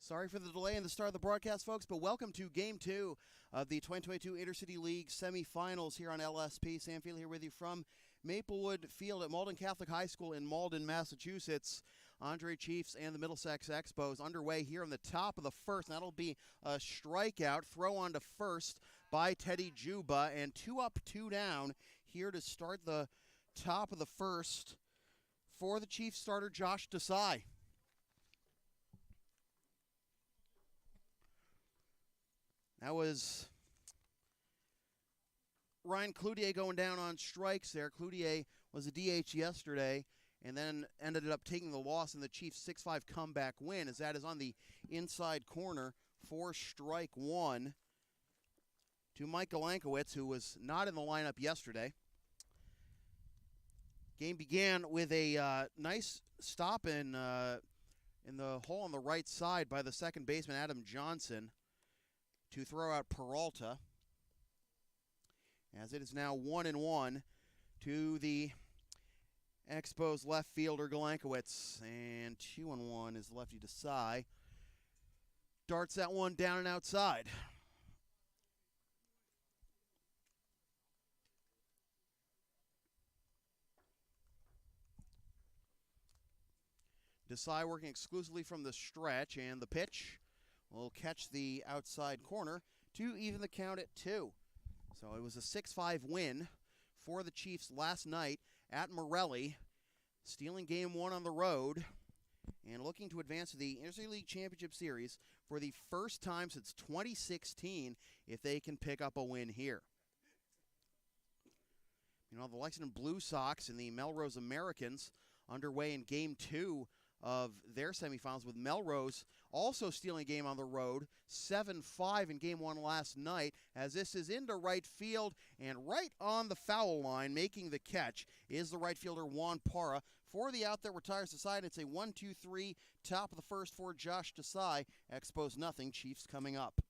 Sorry for the delay in the start of the broadcast, folks, but welcome to Game 2 of the 2022 Intercity League Semifinals here on LSP. Sam Field here with you from Maplewood Field at Malden Catholic High School in Malden, Massachusetts. Andre Chiefs and the Middlesex Expos underway here on the top of the first. That'll be a strikeout, throw on to first by Teddy Juba, and 2 up, 2 down here to start the top of the first for the Chiefs starter Josh Desai. That was Ryan Cloutier going down on strikes there. Cloutier was a DH yesterday and then ended up taking the loss in the Chiefs' 6-5 comeback win, as that is on the inside corner for strike one to Mike Golankowicz, who was not in the lineup yesterday. Game began with a nice stop in the hole on the right side by the second baseman, Adam Johnson, to throw out Peralta, as it is now 1-1 to the Expos left fielder Golankowicz, and 2-1 is lefty Desai. Darts that one down and outside. Desai working exclusively from the stretch, and the pitch will catch the outside corner to even the count at 2. So it was a 6-5 win for the Chiefs last night at Morelli, stealing Game 1 on the road and looking to advance to the Intercity League Championship Series for the first time since 2016 if they can pick up a win here. You know, the Lexington Blue Sox and the Melrose Americans underway in Game 2 of their semifinals, with Melrose also stealing a game on the road, 7-5 in Game 1 last night, as this is into right field, and right on the foul line, making the catch, is the right fielder Juan Parra. For the out that retires the side, it's a 1-2-3, top of the first for Josh Desai. Expos nothing, Chiefs coming up.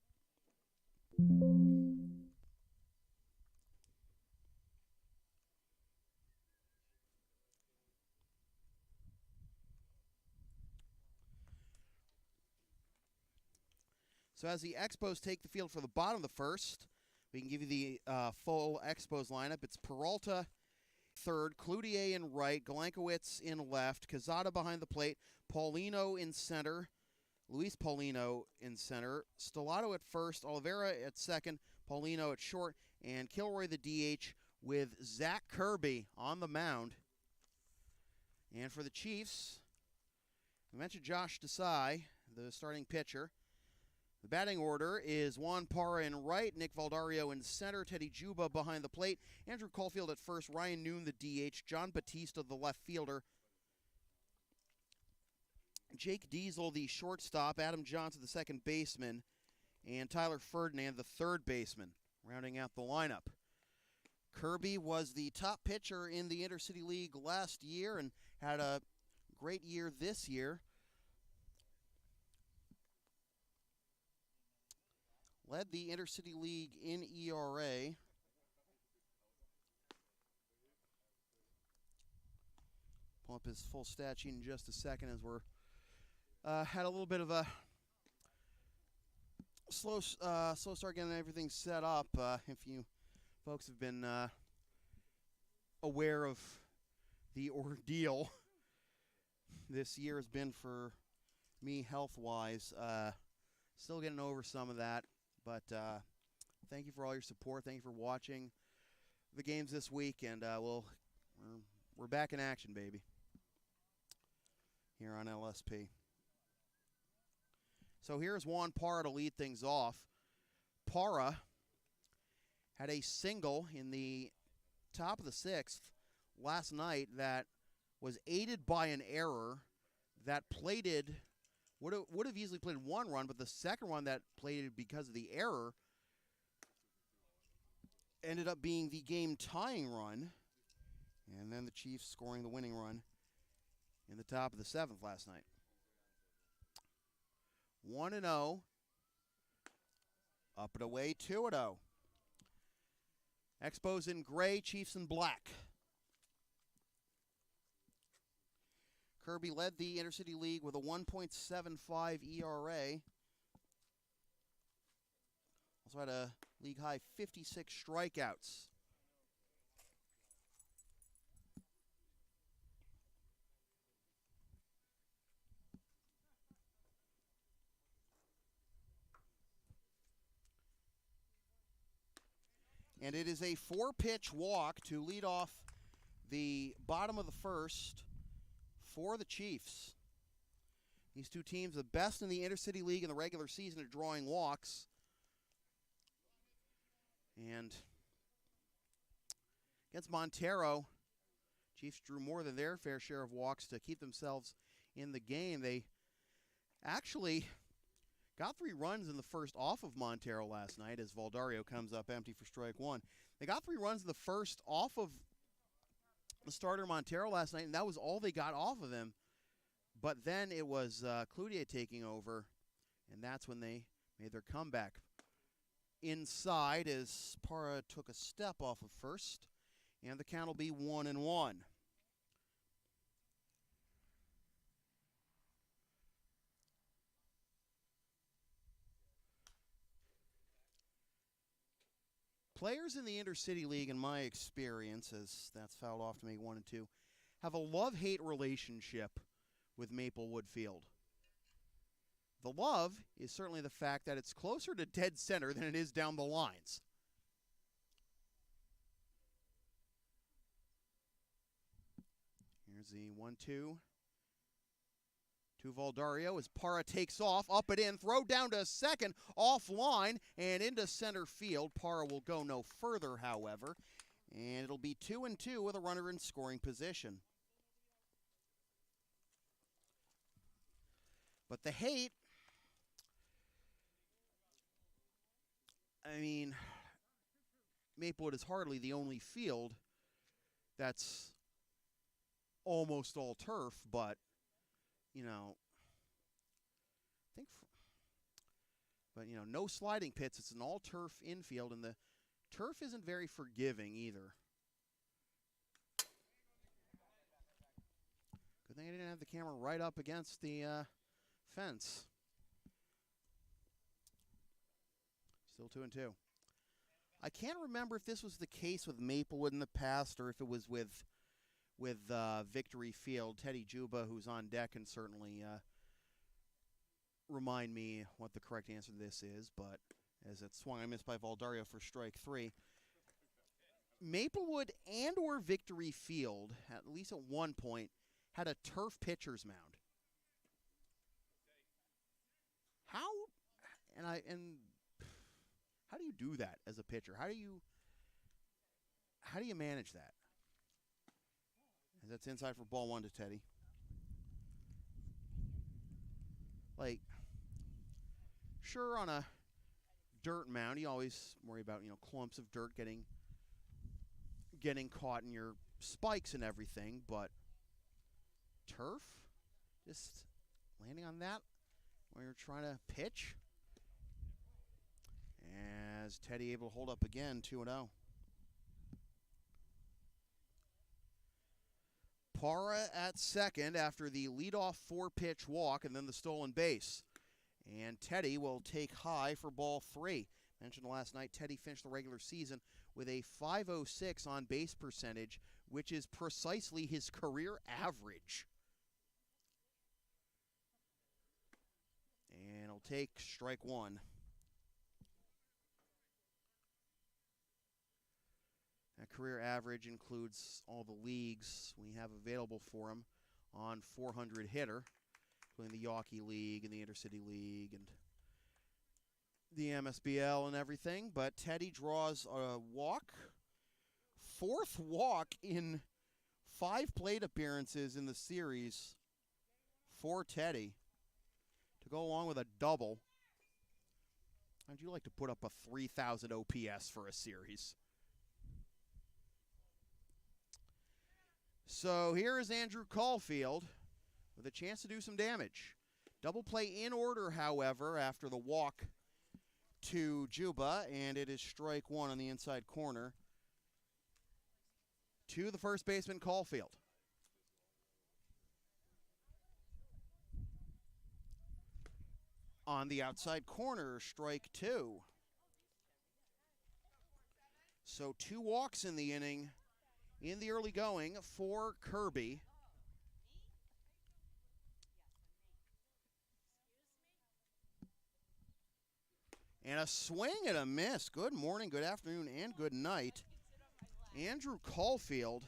So as the Expos take the field for the bottom of the first, we can give you the full Expos lineup. It's Peralta third, Cloutier in right, Golankowicz in left, Cazada behind the plate, Paulino in center, Luis Paulino in center, Stellato at first, Oliveira at second, Paulino at short, and Kilroy the DH with Zach Kirby on the mound. And for the Chiefs, we mentioned Josh Desai, the starting pitcher. The batting order is Juan Parra in right, Nick Valdario in center, Teddy Juba behind the plate, Andrew Caulfield at first, Ryan Noon the DH, John Batista the left fielder, Jake Diesel the shortstop, Adam Johnson the second baseman, and Tyler Ferdinand the third baseman, rounding out the lineup. Kirby was the top pitcher in the Intercity League last year and had a great year this year. Led the Intercity League in ERA. Pull up his full stat sheet in just a second, as we're had a little bit of a slow start getting everything set up. If you folks have been aware of the ordeal this year has been for me health-wise, still getting over some of that. But thank you for all your support. Thank you for watching the games this week, and we're back in action, baby, here on LSP. So here's Juan Parra to lead things off. Parra had a single in the top of the sixth last night that was aided by an error that plated. Would have easily played one run, but the second one that played because of the error ended up being the game-tying run, and then the Chiefs scoring the winning run in the top of the seventh last night. 1-0, up and away, 2-0. Expos in gray, Chiefs in black. Kirby led the Intercity League with a 1.75 ERA. Also had a league-high 56 strikeouts. And it is a 4-pitch walk to lead off the bottom of the first for the Chiefs. These two teams, the best in the Intercity League in the regular season at drawing walks. And against Montero, Chiefs drew more than their fair share of walks to keep themselves in the game. They actually got 3 runs in the first off of Montero last night as Valdario comes up empty for strike 1. They got 3 runs in the first off of the starter Montero last night, and that was all they got off of him. But then it was Cloutier taking over, and that's when they made their comeback. Inside as Parra took a step off of first, and the count will be 1-1. Players in the Intercity League, in my experience, as that's fouled off to make 1-2, have a love-hate relationship with Maplewood Field. The love is certainly the fact that it's closer to dead center than it is down the lines. Here's the 1-2 to Valdario as Parra takes off, up and in, throw down to second, offline, and into center field. Parra will go no further, however, and it'll be 2-2 with a runner in scoring position. But the hate, I mean, Maplewood is hardly the only field that's almost all turf, but, you know, no sliding pits. It's an all-turf infield, and the turf isn't very forgiving either. Good thing I didn't have the camera right up against the fence. Still 2-2. I can't remember if this was the case with Maplewood in the past or if it was with Victory Field. Teddy Juba, who's on deck, can certainly remind me what the correct answer to this is, but as it swung, I missed by Valdario for strike 3. Maplewood and or Victory Field, at least at one point, had a turf pitcher's mound. How do you do that as a pitcher? How do you manage that? As that's inside for ball 1 to Teddy. Like, sure, on a dirt mound, you always worry about, clumps of dirt getting caught in your spikes and everything, but turf, just landing on that when you're trying to pitch. As Teddy able to hold up again, 2-0. Parra at second after the leadoff 4-pitch walk and then the stolen base. And Teddy will take high for ball 3. Mentioned last night, Teddy finished the regular season with a .506 on base percentage, which is precisely his career average. And he'll take strike 1. That career average includes all the leagues we have available for him on 400 hitter, including the Yawkey League and the Intercity League and the MSBL and everything. But Teddy draws a walk, 4th walk in 5 plate appearances in the series for Teddy to go along with a double. How'd you like to put up a 3,000 OPS for a series? So here is Andrew Caulfield with a chance to do some damage. Double play in order, however, after the walk to Juba, and it is strike 1 on the inside corner to the first baseman, Caulfield. On the outside corner, strike 2. So 2 walks in the inning in the early going for Kirby. And a swing and a miss. Good morning, good afternoon, and good night. Andrew Caulfield.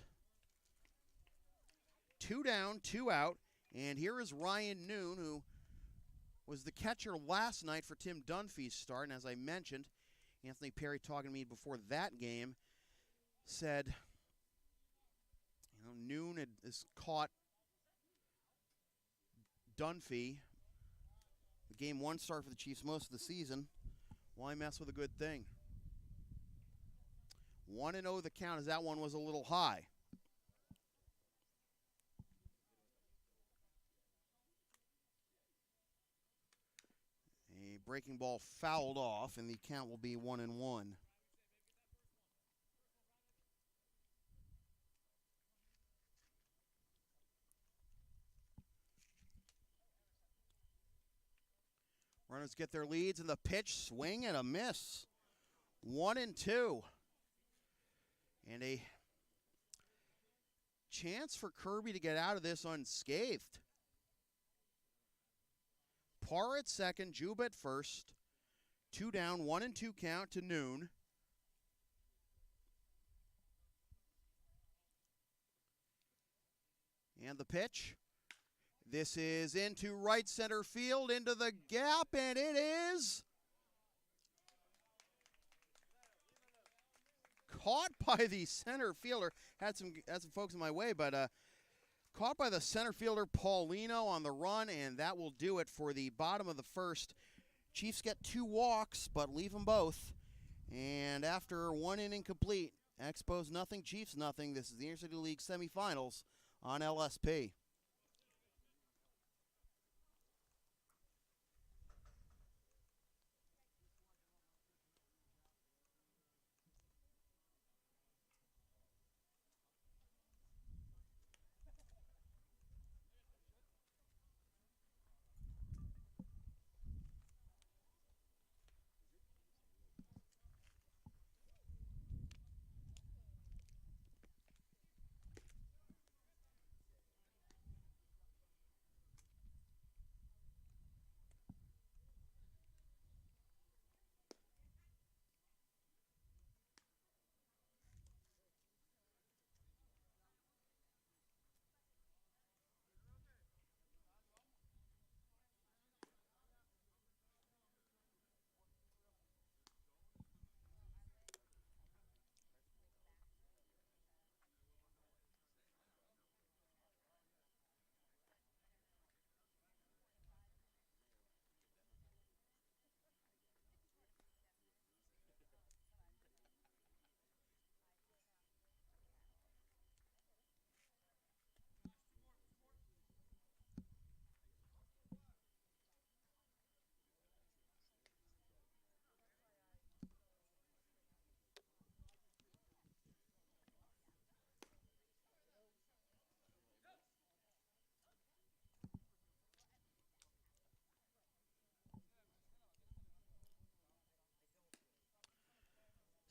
2 down, 2 out. And here is Ryan Noon, who was the catcher last night for Tim Dunphy's start. And as I mentioned, Anthony Perry talking to me before that game said, Noon has caught Dunphy, the game 1 start for the Chiefs most of the season. Why mess with a good thing? 1-0 the count, as that one was a little high. A breaking ball fouled off, and the count will be 1-1. Runners get their leads, and the pitch, swing and a miss. 1-2. And a chance for Kirby to get out of this unscathed. Parr at second, Jube at first. 2 down, 1-2 count to Noon. And the pitch. This is into right center field, into the gap, and it is caught by the center fielder. Had some folks in my way, but caught by the center fielder Paulino on the run, and that will do it for the bottom of the first. Chiefs get 2 walks, but leave them both. And after 1 inning complete, Expos nothing, Chiefs nothing. This is the Intercity League Semifinals on LSP.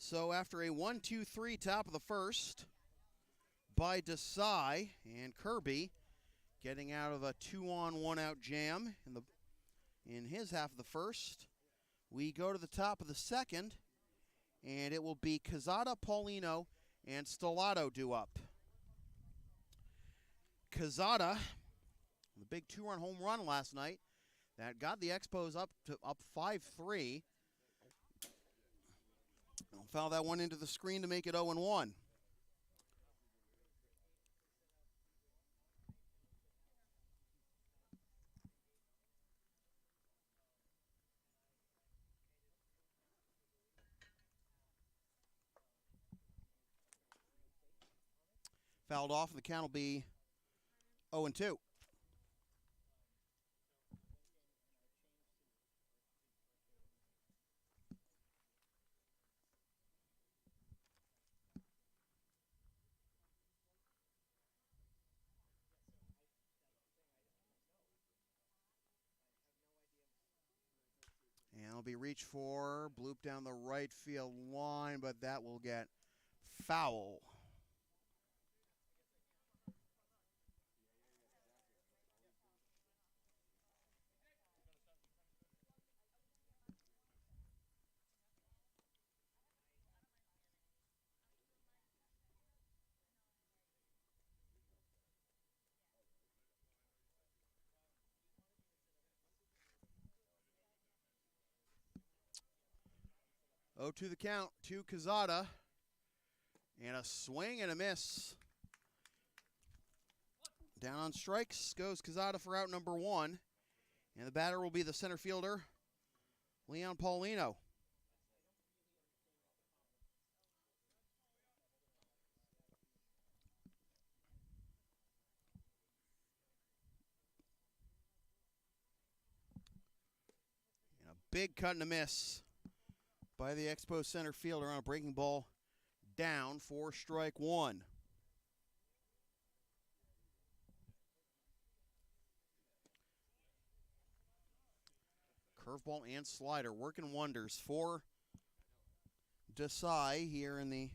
So after a 1-2-3 top of the first by Desai, and Kirby getting out of a 2-on-1-out jam in his half of the first, we go to the top of the second, and it will be Cazada, Paulino, and Stellato due up. Cazada, the big 2-run home run last night, that got the Expos up 5-3. Foul that one into the screen to make it 0-1. Fouled off, and the count will be 0-2. That'll be reached for, bloop down the right field line, but that will get foul. Oh, to the count to Quezada. And a swing and a miss. Down on strikes goes Quezada for out number 1. And the batter will be the center fielder, Leon Paulino. And a big cut and a miss by the Expos center fielder on a breaking ball down for strike 1. Curveball and slider working wonders for Desai here in the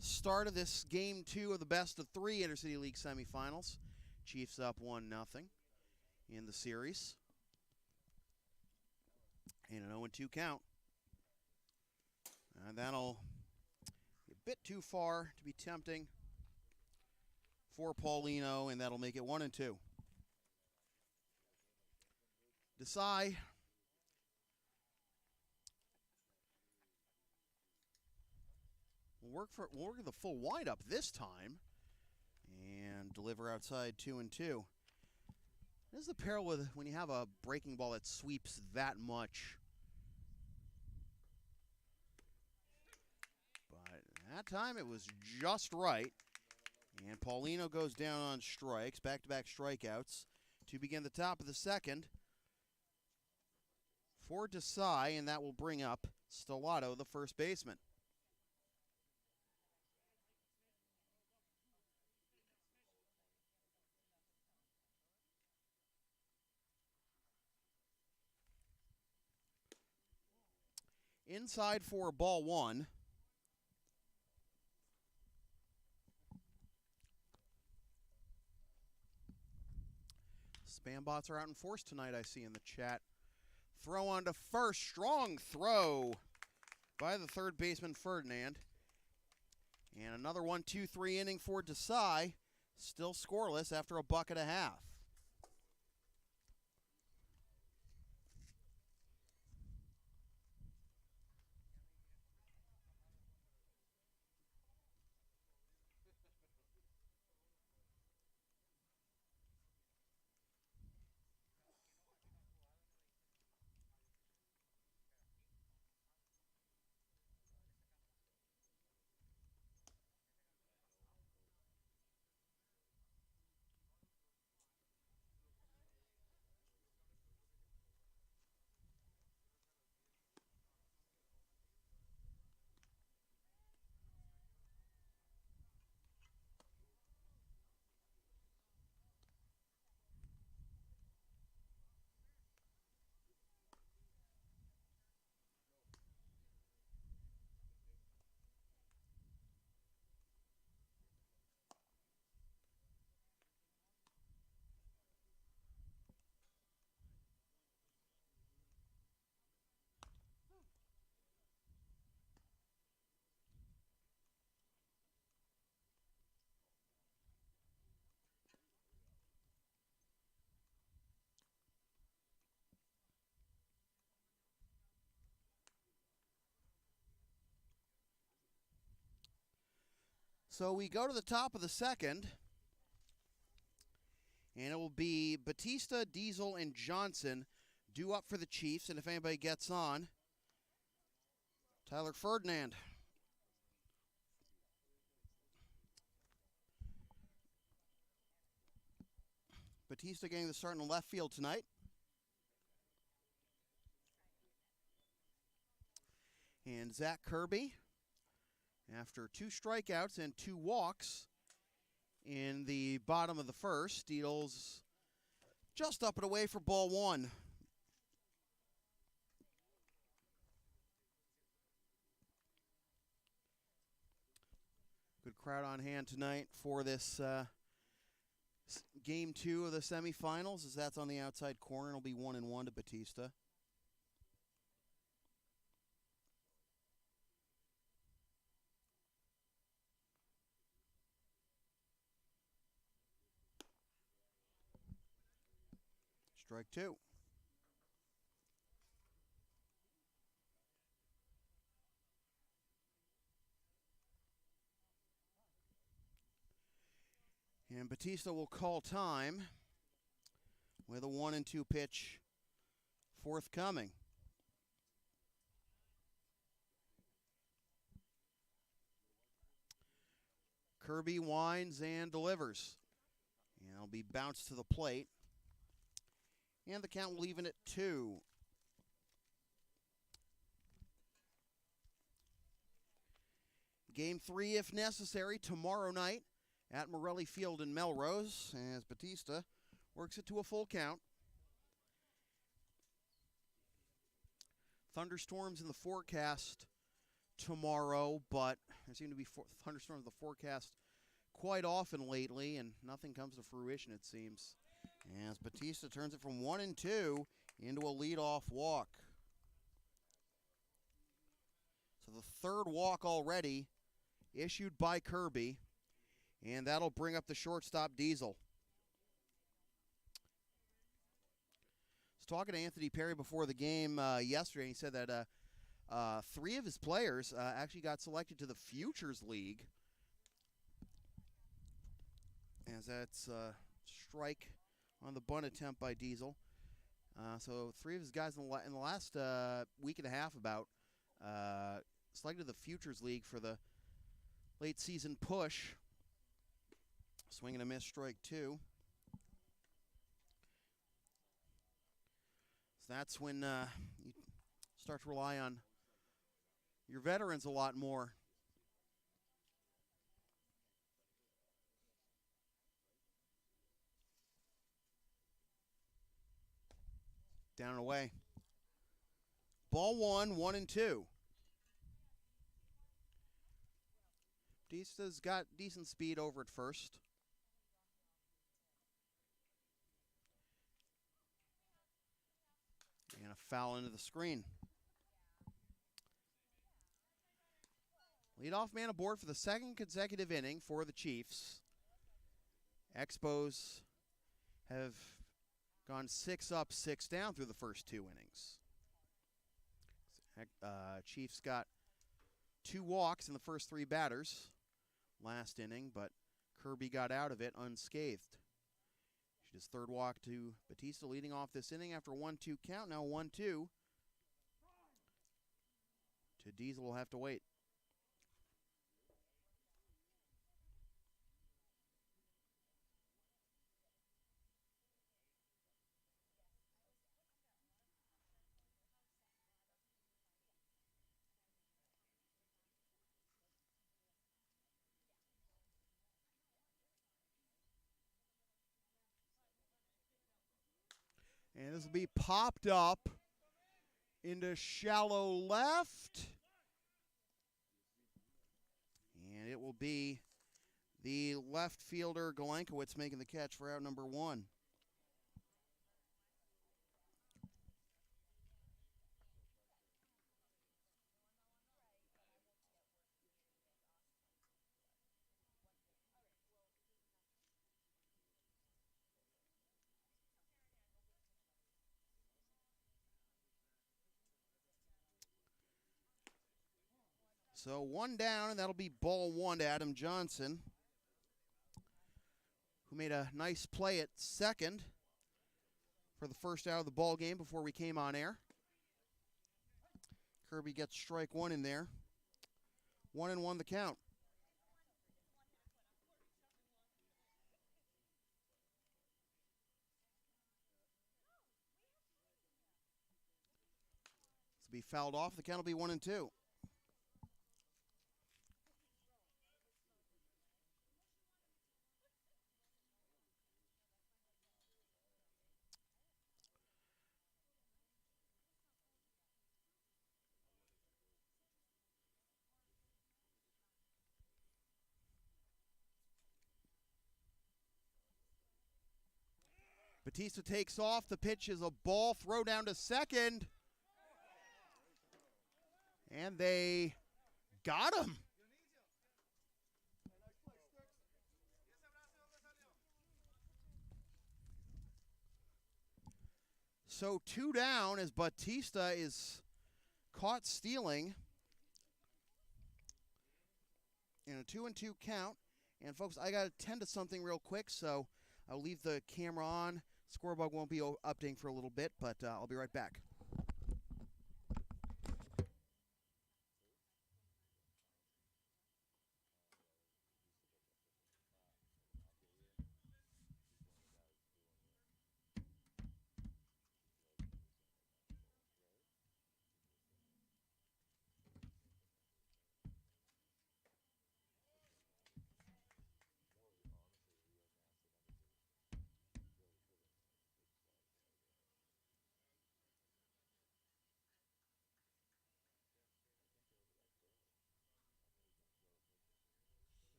start of this game 2 of the best of 3 Intercity League semifinals. Chiefs up 1-0 in the series. And an 0-2 count. And that'll be a bit too far to be tempting for Paulino, and that'll make it 1-2. Desai will work the full windup this time and deliver outside 2-2. This is the peril with when you have a breaking ball that sweeps that much. But that time it was just right. And Paulino goes down on strikes, back-to-back strikeouts to begin the top of the second for Desai, and that will bring up Stellato, the first baseman. Inside for ball 1. Spam bots are out in force tonight, I see in the chat. Throw on to first. Strong throw by the third baseman, Ferdinand. And another 1-2-3 inning for Desai. Still scoreless after a buck and a half. So we go to the top of the second, and it will be Batista, Diesel, and Johnson due up for the Chiefs. And if anybody gets on, Tyler Ferdinand. Batista getting the start in the left field tonight. And Zach Kirby, after 2 strikeouts and 2 walks in the bottom of the first, deals just up and away for ball 1. crowd on hand tonight for this game 2 of the semifinals, as that's on the outside corner. It'll be 1-1 to Batista. Strike 2. And Batista will call time with a 1-2 pitch forthcoming. Kirby winds and delivers. And it'll be bounced to the plate. And the count will even at 2. Game 3, if necessary, tomorrow night at Morelli Field in Melrose, as Batista works it to a full count. Thunderstorms in the forecast tomorrow, but there seem to be thunderstorms in the forecast quite often lately, and nothing comes to fruition, it seems, as Batista turns it from 1-2 into a leadoff walk. So the third walk already issued by Kirby, and that'll bring up the shortstop, Diesel. I was talking to Anthony Perry before the game yesterday, and he said that 3 of his players actually got selected to the Futures League, as that's strike on the bunt attempt by Diesel. So 3 of his guys in the last week and a half about selected to the Futures League for the late season push. Swing and a miss, strike 2. So that's when you start to rely on your veterans a lot more. Down and away. Ball 1, 1-2. Batista's got decent speed over at first. And a foul into the screen. Leadoff man aboard for the second consecutive inning for the Chiefs. Expos have gone 6 up, 6 down through the first 2 innings. Chiefs got 2 walks in the first 3 batters last inning, but Kirby got out of it unscathed. His third walk to Batista, leading off this inning after a 1-2 count. Now 1-2. To Diesel will have to wait. And this will be popped up into shallow left. And it will be the left fielder, Golankowicz, making the catch for out number 1. So 1 down, and that'll be ball 1 to Adam Johnson, who made a nice play at second for the first out of the ball game before we came on air. Kirby gets strike 1 in there. 1-1 the count. This will be fouled off. The count will be 1-2. Batista takes off. The pitch is a ball throw down to second. And they got him. So 2 down as Batista is caught stealing in a 2-2 count. And folks, I got to tend to something real quick, so I'll leave the camera on. Scorebug won't be updating for a little bit, but I'll be right back.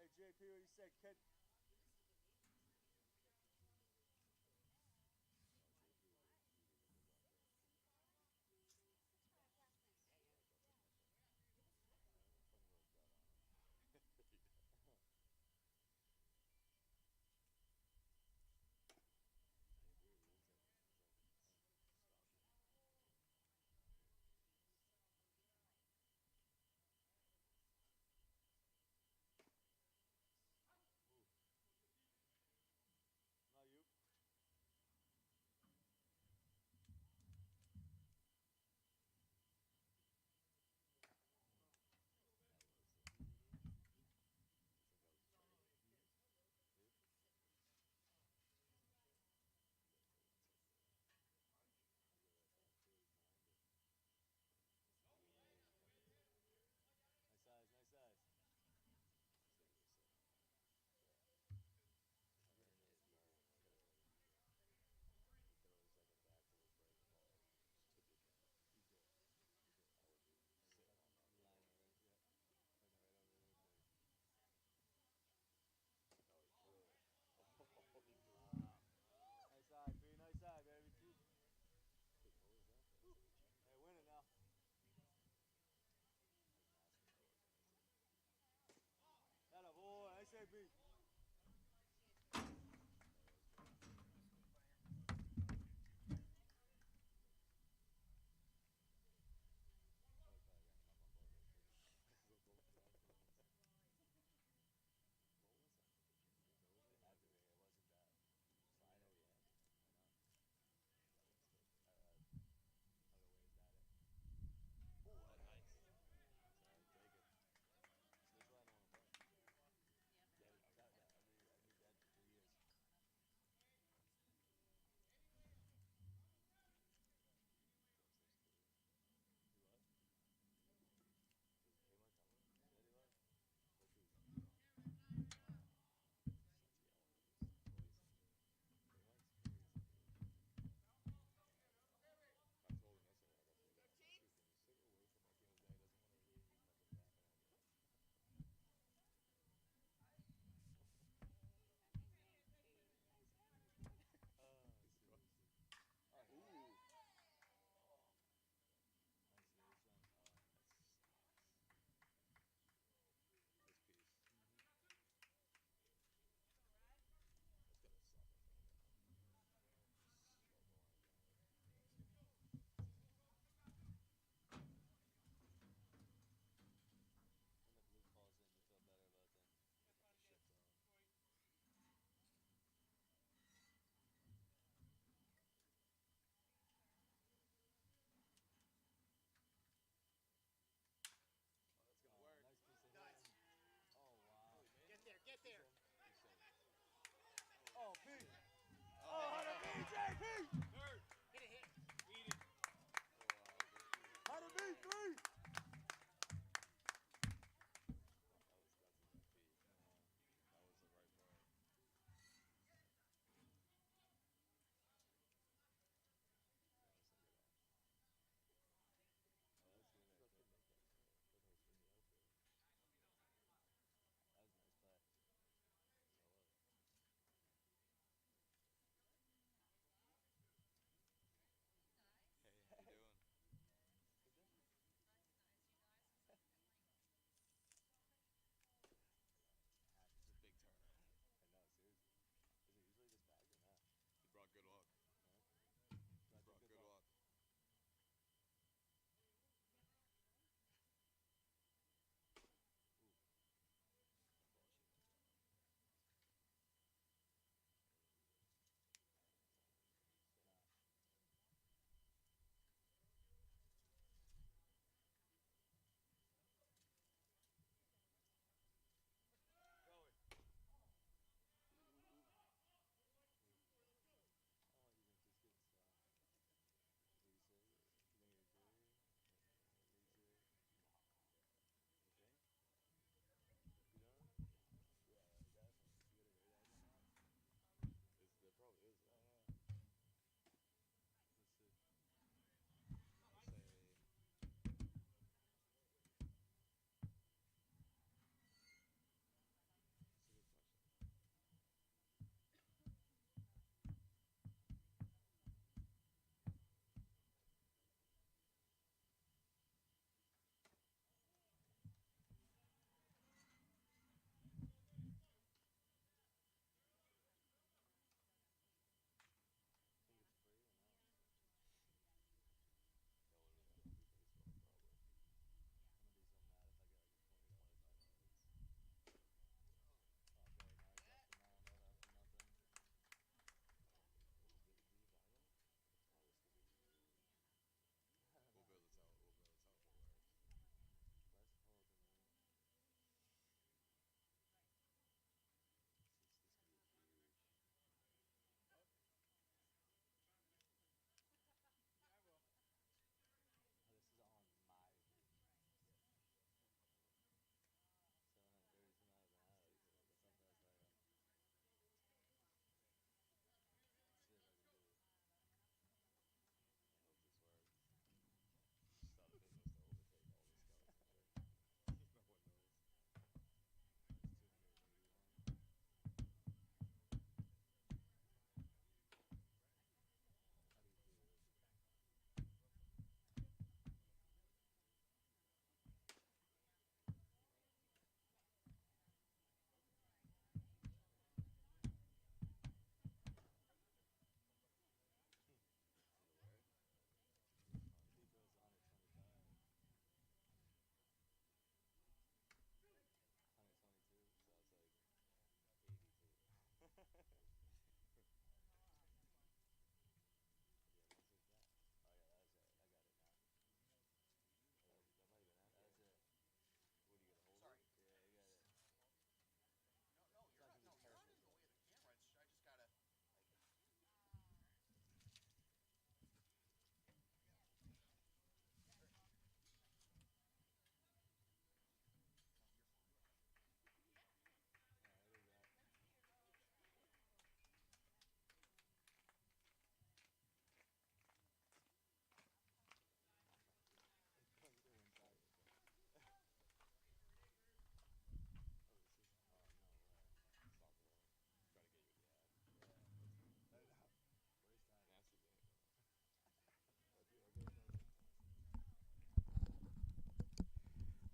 Hey, JP, what do you say, kid? Not you. Nice eyes, nice eyes. Nice eye, P. Nice eye, baby. Hey, win it now. That a boy. Nice A, B.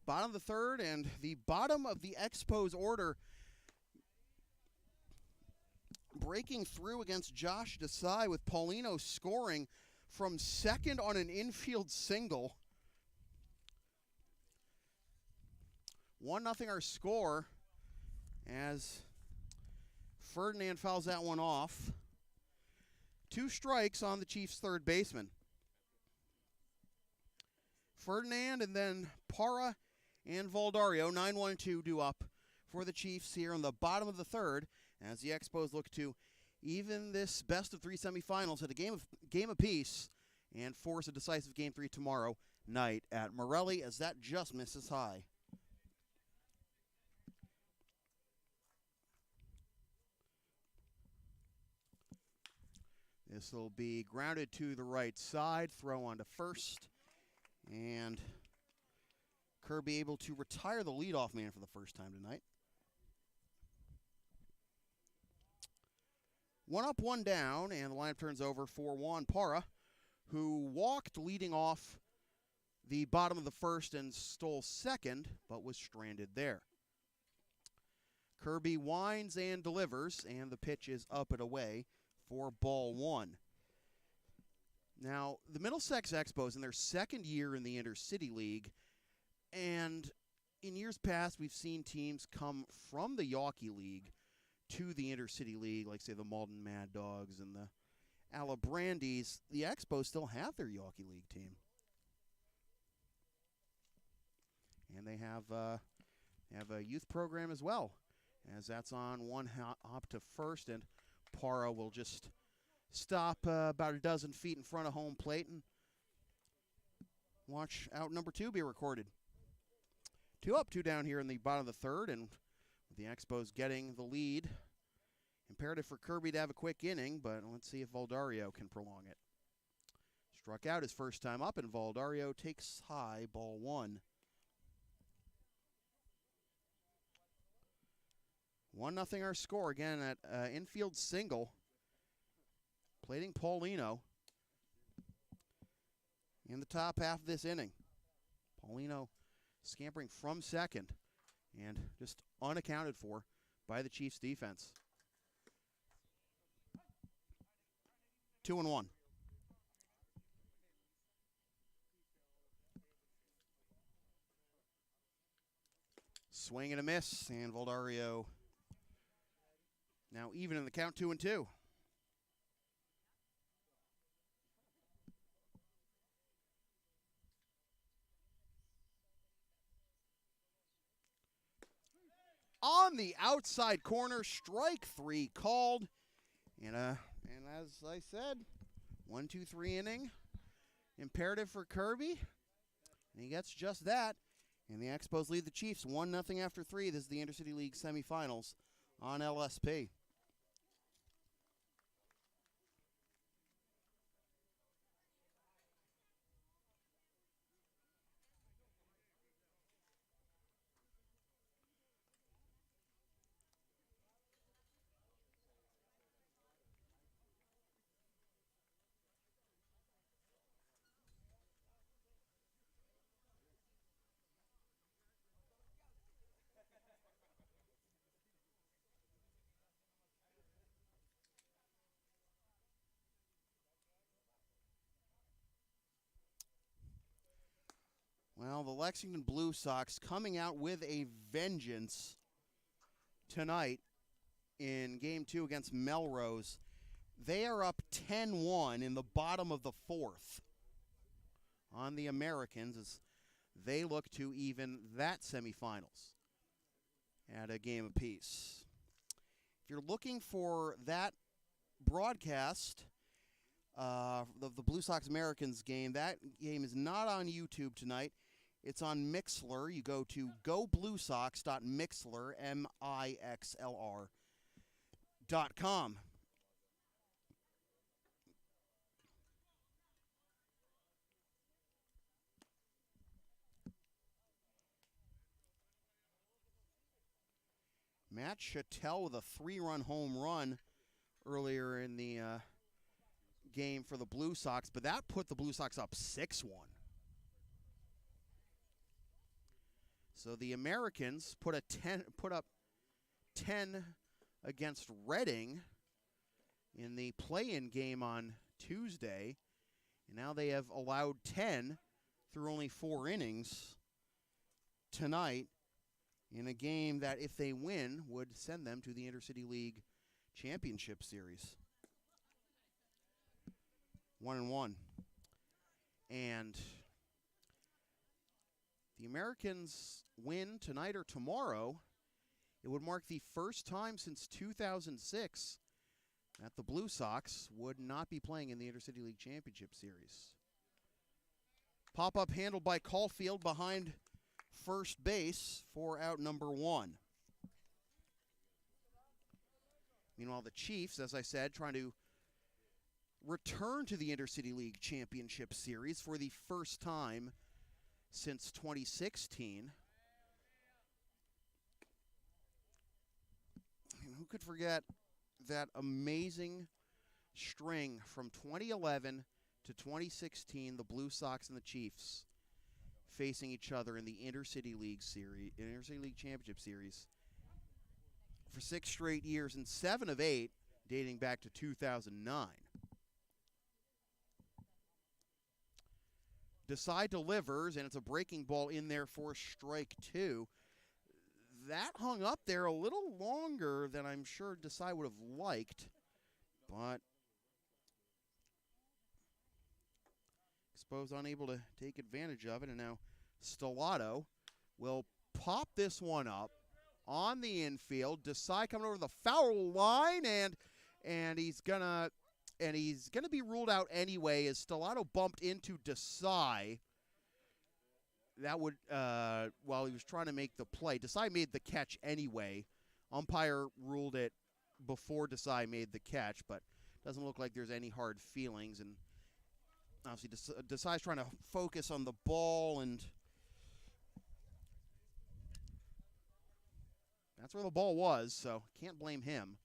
Bottom of the third, and the bottom of the Expos order breaking through against Josh Desai with Paulino scoring from second on an infield single. 1-0 our score as Ferdinand fouls that one off. 2 strikes on the Chiefs' third baseman. Ferdinand and then Parra and Valdario, 9-1-2 due up for the Chiefs here in the bottom of the third as the Expos look to even this best-of-3 semifinals at a game apiece and force a decisive Game 3 tomorrow night at Morelli as that just misses high. This will be grounded to the right side, throw on to first, and Kirby able to retire the leadoff man for the first time tonight. 1 up, 1 down, and the lineup turns over for Juan Parra, who walked leading off the bottom of the first and stole second, but was stranded there. Kirby winds and delivers, and the pitch is up and away for ball 1. Now, the Middlesex Expos in their second year in the Intercity League, and in years past we've seen teams come from the Yawkey League to the Intercity League, like say the Malden Mad Dogs and the Alabrandis. The Expos still have their Yawkey League team. And they have a youth program as well, as that's on one hop to first, and Parra will just stop about a dozen feet in front of home plate and watch out number 2 be recorded. 2 up, 2 down here in the bottom of the third, and with the Expos getting the lead, imperative for Kirby to have a quick inning, but let's see if Valdario can prolong it. Struck out his first time up, and Valdario takes high, ball 1. 1-0 our score, again at infield single. Plating Paulino in the top half of this inning. Paulino scampering from second and just unaccounted for by the Chiefs defense. 2-1. Swing and a miss, and Valdario now even in the count, 2-2. On the outside corner, strike 3 called. And as I said, 1-2-3 inning. Imperative for Kirby. And he gets just that. And the Expos lead the Chiefs 1-0 after 3. This is the Intercity League semifinals on LSP. Well, the Lexington Blue Sox coming out with a vengeance tonight in Game 2 against Melrose. They are up 10-1 in the bottom of the fourth on the Americans as they look to even that semifinals at a game apiece. If you're looking for that broadcast of the Blue Sox Americans game, that game is not on YouTube tonight. It's on Mixlr. You go to gobluesox.mixlr, MIXLR.com. Matt Chattel with a 3-run home run earlier in the game for the Blue Sox, but that put the Blue Sox up 6-1. So the Americans put up 10 against Reading in the play-in game on Tuesday, and now they have allowed 10 through only 4 innings tonight in a game that, if they win, would send them to the Intercity League Championship Series. 1-1. And the Americans win tonight or tomorrow, it would mark the first time since 2006 that the Blue Sox would not be playing in the Intercity League Championship Series. Pop-up handled by Caulfield behind first base for out number 1. Meanwhile, the Chiefs, as I said, trying to return to the Intercity League Championship Series for the first time since 2016. And who could forget that amazing string from 2011 to 2016, the Blue Sox and the Chiefs facing each other in the Intercity League Series, Intercity League Championship Series for 6 straight years, and 7 of 8 dating back to 2009. Desai delivers, and it's a breaking ball in there for strike 2. That hung up there a little longer than I'm sure Desai would have liked, but Expos unable to take advantage of it, and now Stellato will pop this one up on the infield. Desai coming over the foul line, and he's gonna be ruled out anyway as Stellato bumped into Desai. That would while he was trying to make the play. Desai made the catch anyway. Umpire ruled it before Desai made the catch, but doesn't look like there's any hard feelings. And obviously Desai's trying to focus on the ball, and that's where the ball was, so can't blame him.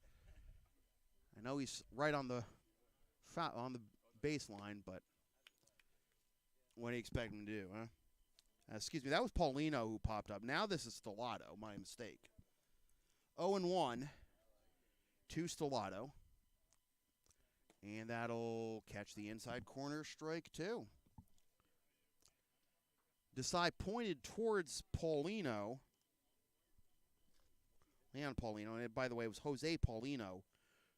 I know he's right on the baseline, but what do you expect him to do, huh? Excuse me, that was Paulino who popped up. Now this is Stellato, my mistake. 0-1 to Stellato. And that'll catch the inside corner, strike 2. Desai pointed towards Paulino. Leon Paulino. And by the way, it was Jose Paulino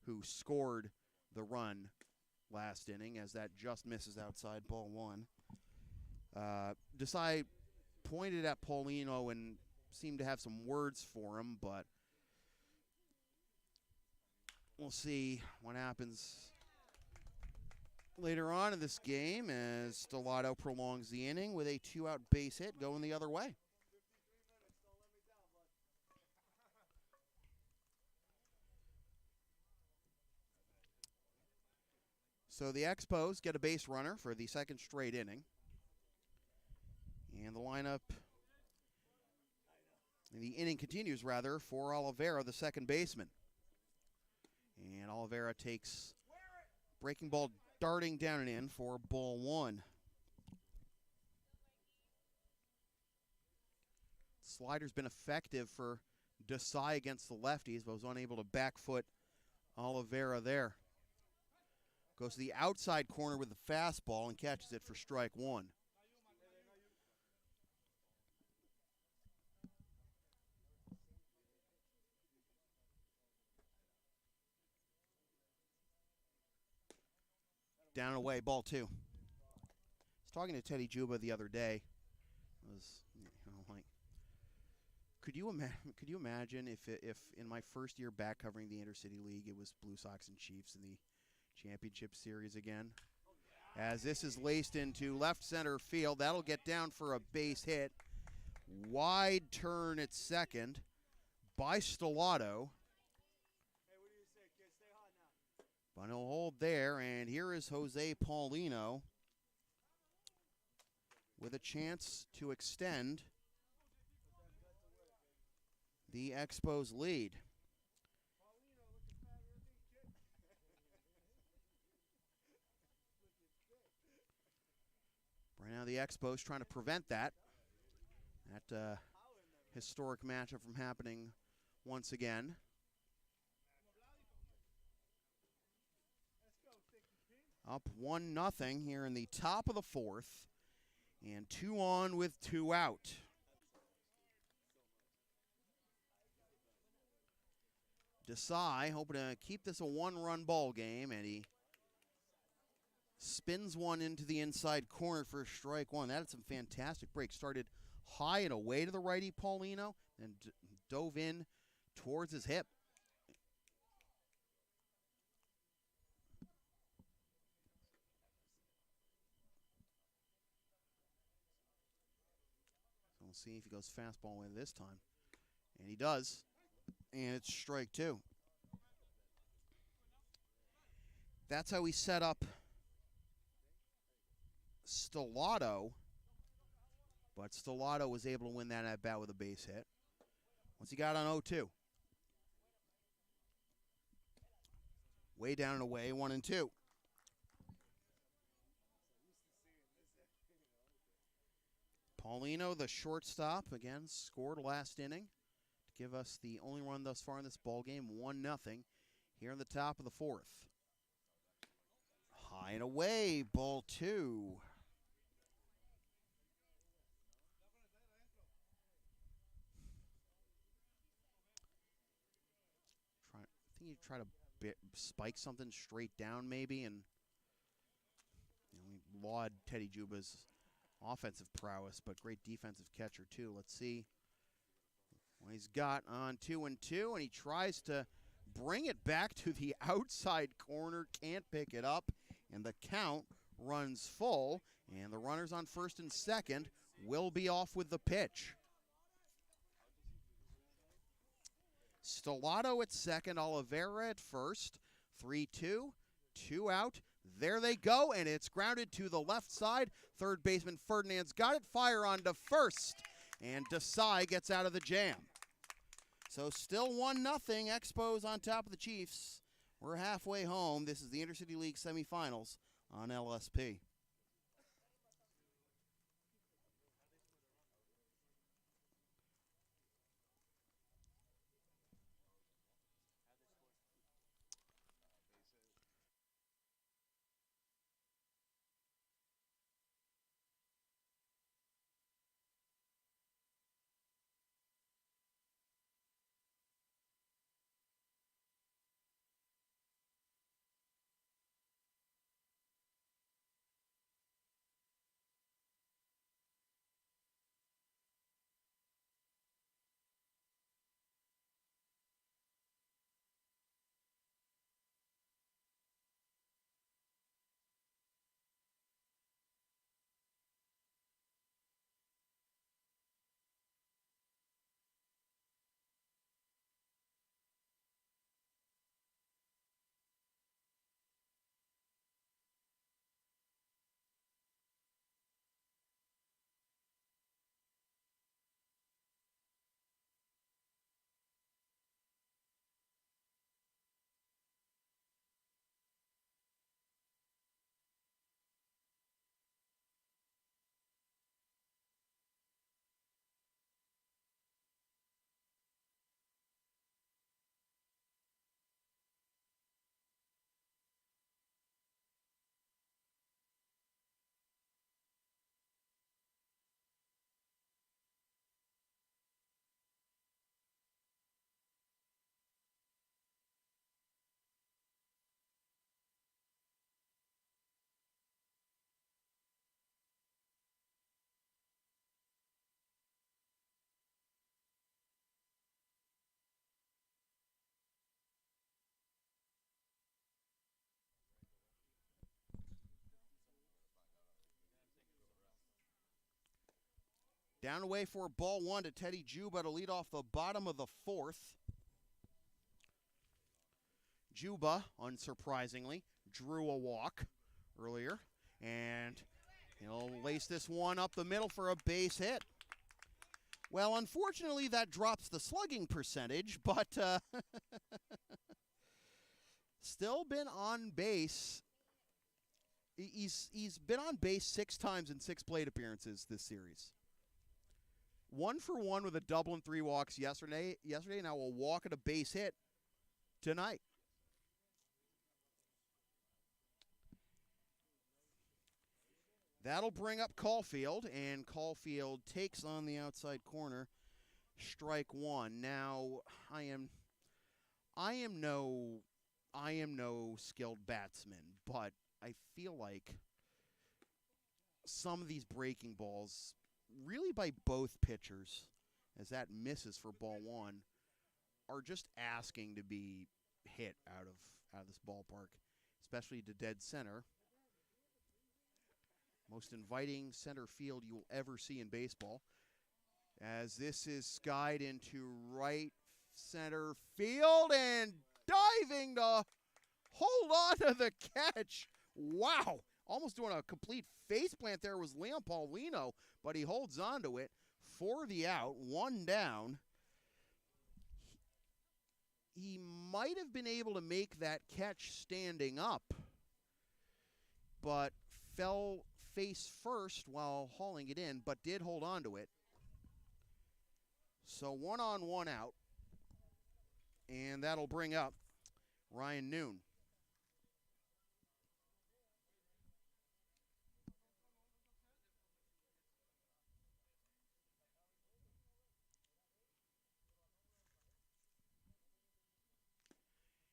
who scored the run last inning, as that just misses outside ball 1. Desai pointed at Paulino and seemed to have some words for him, but we'll see what happens later on in this game as Stellato prolongs the inning with a 2-out base hit going the other way. So the Expos get a base runner for the second straight inning. And the lineup, and the inning continues, rather, for Oliveira, the second baseman. And Oliveira takes breaking ball darting down and in for ball 1. Slider's been effective for Desai against the lefties, but was unable to back foot Oliveira there. Goes to the outside corner with the fastball and catches it for strike 1. Down and away, ball 2. I was talking to Teddy Juba the other day. I was, like, could you imagine if in my first year back covering the Intercity League, it was Blue Sox and Chiefs in the championship series again? As this is laced into left center field, that'll get down for a base hit. Wide turn at second by Stellato. But he'll hold there, and here is Jose Paulino with a chance to extend the Expos lead. Right now the Expos trying to prevent that. That historic matchup from happening once again. Up 1-0 here in the top of the fourth. And 2 on with 2 out. Desai hoping to keep this a 1-run ball game, and he spins one into the inside corner for strike one. That had some fantastic breaks. Started high and away to the righty Paulino and dove in towards his hip. So we'll see if he goes fastball away this time. And he does. And it's strike 2. That's how we set up Stellato. But Stellato was able to win that at bat with a base hit. Once he got on 0-2. Way down and away, 1-2. Paulino, the shortstop, again, scored last inning to give us the only run thus far in this ball game, 1-0 here in the top of the fourth. High and away, ball 2. I think you try to spike something straight down maybe, and we laud Teddy Juba's offensive prowess, but great defensive catcher too. Let's see what he's got on 2-2, and he tries to bring it back to the outside corner, can't pick it up, and the count runs full, and the runners on first and second will be off with the pitch. Stellato at second, Oliveira at first, 3-2, 2 out. There they go, and it's grounded to the left side. Third baseman Ferdinand's got it, fire on to first, and Desai gets out of the jam. So still 1-0, Expos on top of the Chiefs. We're halfway home. This is the Intercity League semifinals on LSP. Down away for ball 1 to Teddy Juba to lead off the bottom of the fourth. Juba, unsurprisingly, drew a walk earlier, and he'll lace this one up the middle for a base hit. Well, unfortunately, that drops the slugging percentage, but still been on base. He's been on base 6 times in 6 plate appearances this series. 1-for-1 with a double and 3 walks yesterday. Now a walk and a base hit tonight. That'll bring up Caulfield, and Caulfield takes on the outside corner. Strike one. Now I am no skilled batsman, but I feel like some of these breaking balls, really by both pitchers, as that misses for ball one, are just asking to be hit out of this ballpark, especially to dead center. Most inviting center field you will ever see in baseball. As this is skied into right center field and diving to hold on to the catch. Wow. Almost doing a complete faceplant there was Leon Paulino, but he holds on to it for the out, one down. He might have been able to make that catch standing up, but fell face first while hauling it in, but did hold on to it. So 1 on, 1 out, and that'll bring up Ryan Noon.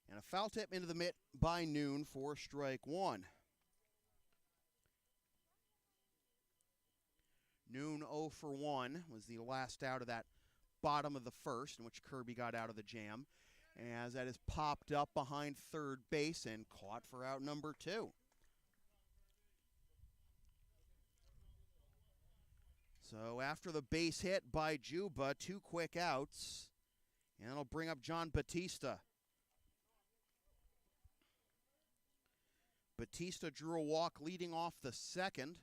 And a foul tip into the mitt by Noon for strike one. Noon 0 for 1 was the last out of that bottom of the first, in which Kirby got out of the jam, as that is popped up behind third base and caught for out number 2. So after the base hit by Juba, 2 quick outs, and that'll bring up John Batista. Batista drew a walk leading off the second,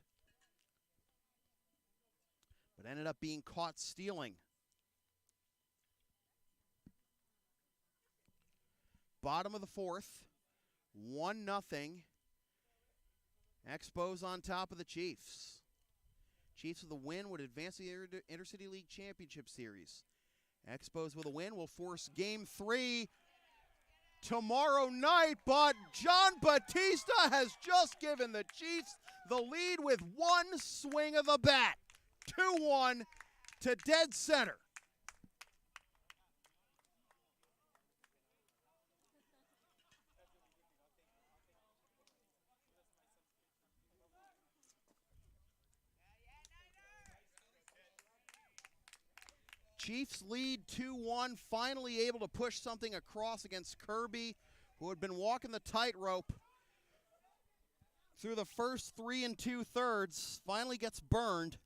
but ended up being caught stealing. Bottom of the fourth, 1-0. Expos on top of the Chiefs. Chiefs with a win would advance to the Intercity League Championship Series. Expos with a win will force Game 3 tomorrow night, but John Batista has just given the Chiefs the lead with one swing of the bat. 2-1 to dead center. Chiefs lead 2-1, finally able to push something across against Kirby, who had been walking the tightrope through the first 3 2/3, finally gets burned.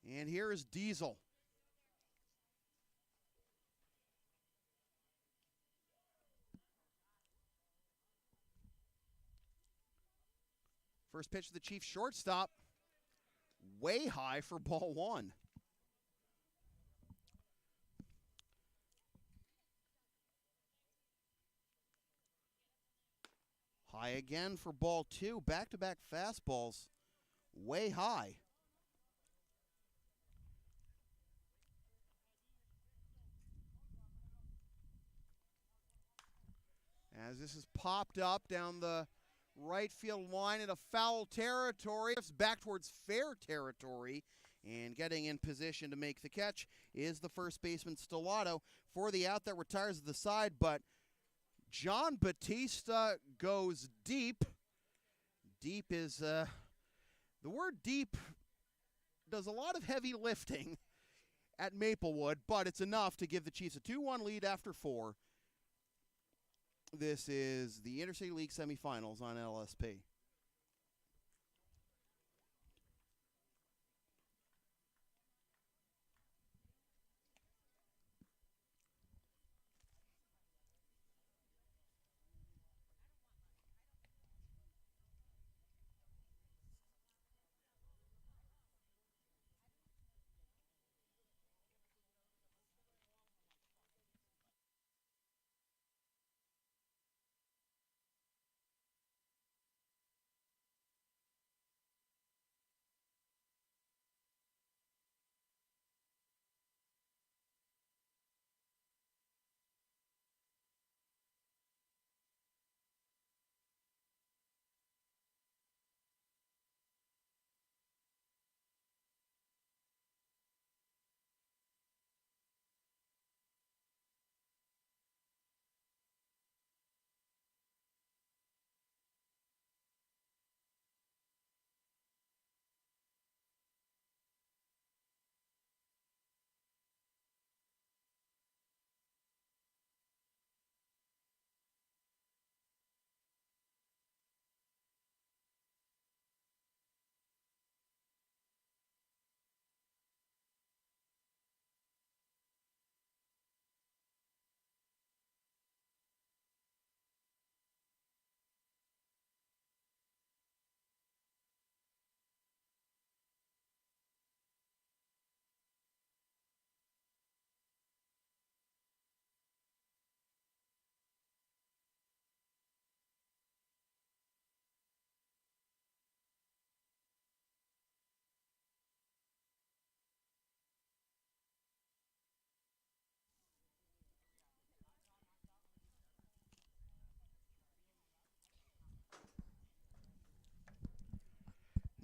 And here is Diesel. First pitch to the Chiefs shortstop. Way high for ball one. High again for ball two. Back-to-back fastballs. Way high. As this is popped up down the right field line into foul territory. It's back towards fair territory. And getting in position to make the catch is the first baseman Stellato for the out that retires to the side. But John Batista goes deep. Deep is, the word deep does a lot of heavy lifting at Maplewood, but it's enough to give the Chiefs a 2-1 lead after 4. This is the Intercity League Semifinals on LSP.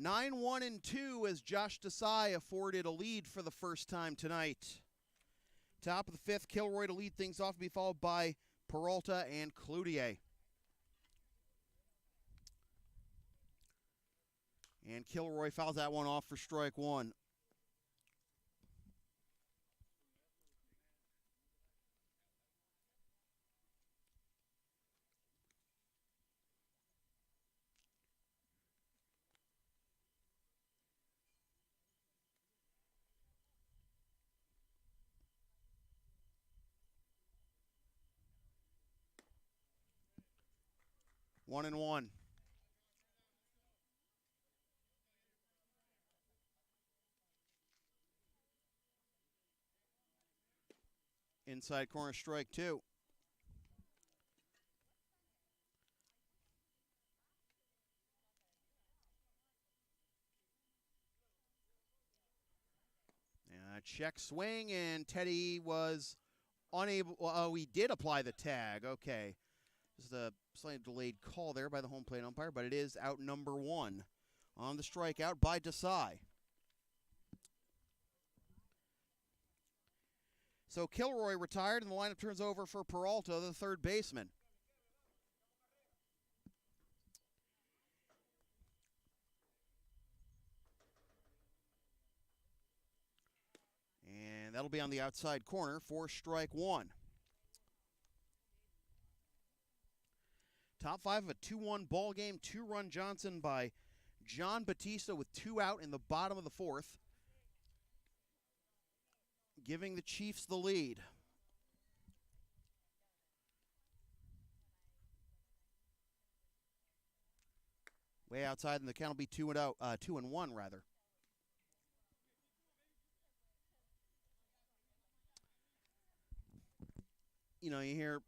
9-1 and 2 as Josh Desai afforded a lead for the first time tonight. Top of the fifth, Kilroy to lead things off, to be followed by Peralta and Cloutier. And Kilroy fouls that one off for strike one. One and one. Inside corner, strike two. Check swing, and Teddy was unable. Oh, he did apply the tag. Okay. Just a slightly delayed call there by the home plate umpire, but it is out number one on the strikeout by Desai. So Kilroy retired, and the lineup turns over for Peralta, the third baseman. And that'll be on the outside corner for strike one. Top five of a 2-1 ball game. 2-run Johnson by John Batista with 2 out in the bottom of the fourth, giving the Chiefs the lead. Way outside, and the count will be 2-1 rather. You know, you hear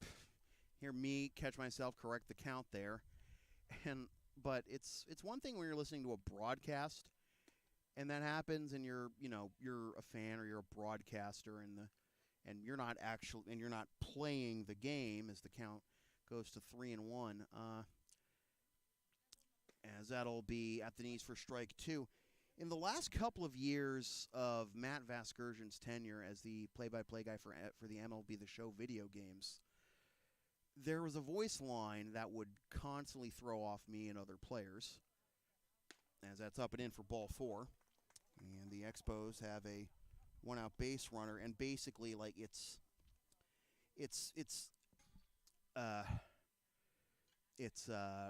me catch myself correct the count there, but it's one thing when you're listening to a broadcast, and that happens, and you're a fan or you're a broadcaster, and you're not playing the game as the count goes to 3-1. As that'll be at the knees for strike two. In the last couple of years of Matt Vasgersian's tenure as the play-by-play guy for the MLB The Show video games, there was a voice line that would constantly throw off me and other players, as that's up and in for ball four. And the Expos have a one-out base runner, and basically, like,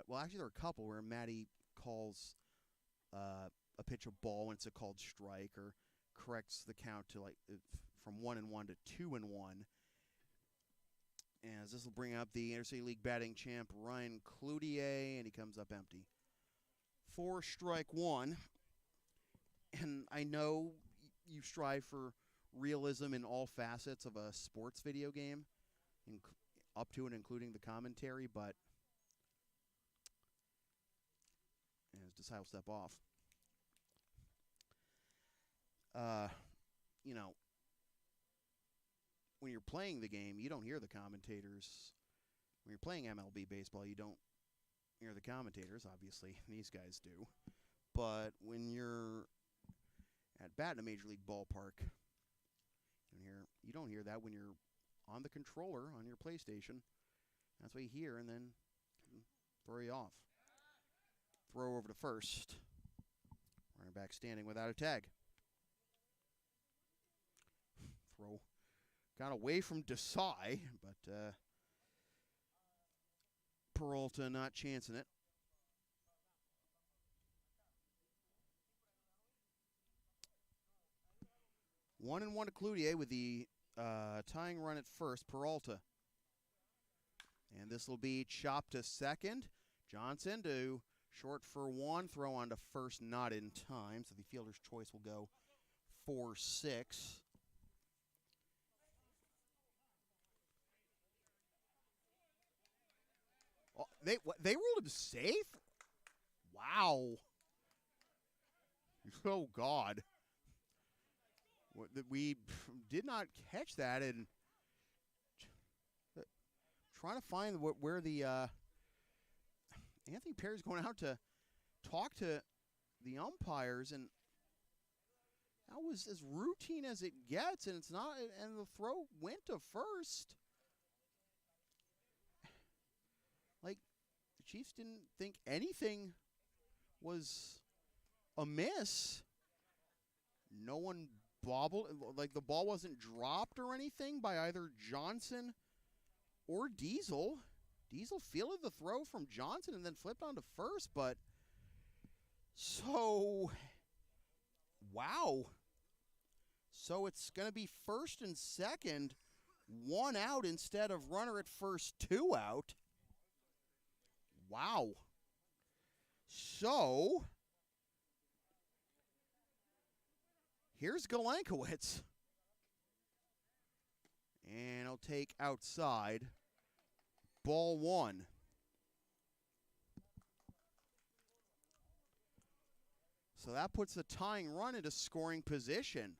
well, actually there are a couple where Matty calls a pitch a ball when it's a called strike, or corrects the count to from 1-1 to 2-1. As this will bring up the Interstate League batting champ Ryan Cloutier, and he comes up empty. For strike one. And I know you strive for realism in all facets of a sports video game, up to and including the commentary, but as Desai will step off. When you're playing the game, you don't hear the commentators. When you're playing MLB baseball, you don't hear the commentators. Obviously, these guys do. But when you're at bat in a major league ballpark, you don't hear that when you're on the controller on your PlayStation. That's what you hear, and then throw you off. Throw over to first. Runner back standing without a tag. Throw got away from Desai, but Peralta not chancing it. One and one to Cloutier with the tying run at first, Peralta. And this will be chopped to second. Johnson to short for one. Throw on to first, not in time. So the fielder's choice will go 4-6. Oh, they ruled him safe? Wow. Oh, God. We did not catch that, and trying to find where the Anthony Perry's going out to talk to the umpires, and that was as routine as it gets, and it's not. And the throw went to first. Like, the Chiefs didn't think anything was amiss. No one bobbled, like the ball wasn't dropped or anything by either Johnson or Diesel. Diesel fielded the throw from Johnson and then flipped onto first, but so, wow. So it's going to be first and second, 1 out instead of runner at first, 2 out. Wow. So, here's Galenkowitz. And he'll take outside. Ball 1. So that puts the tying run into scoring position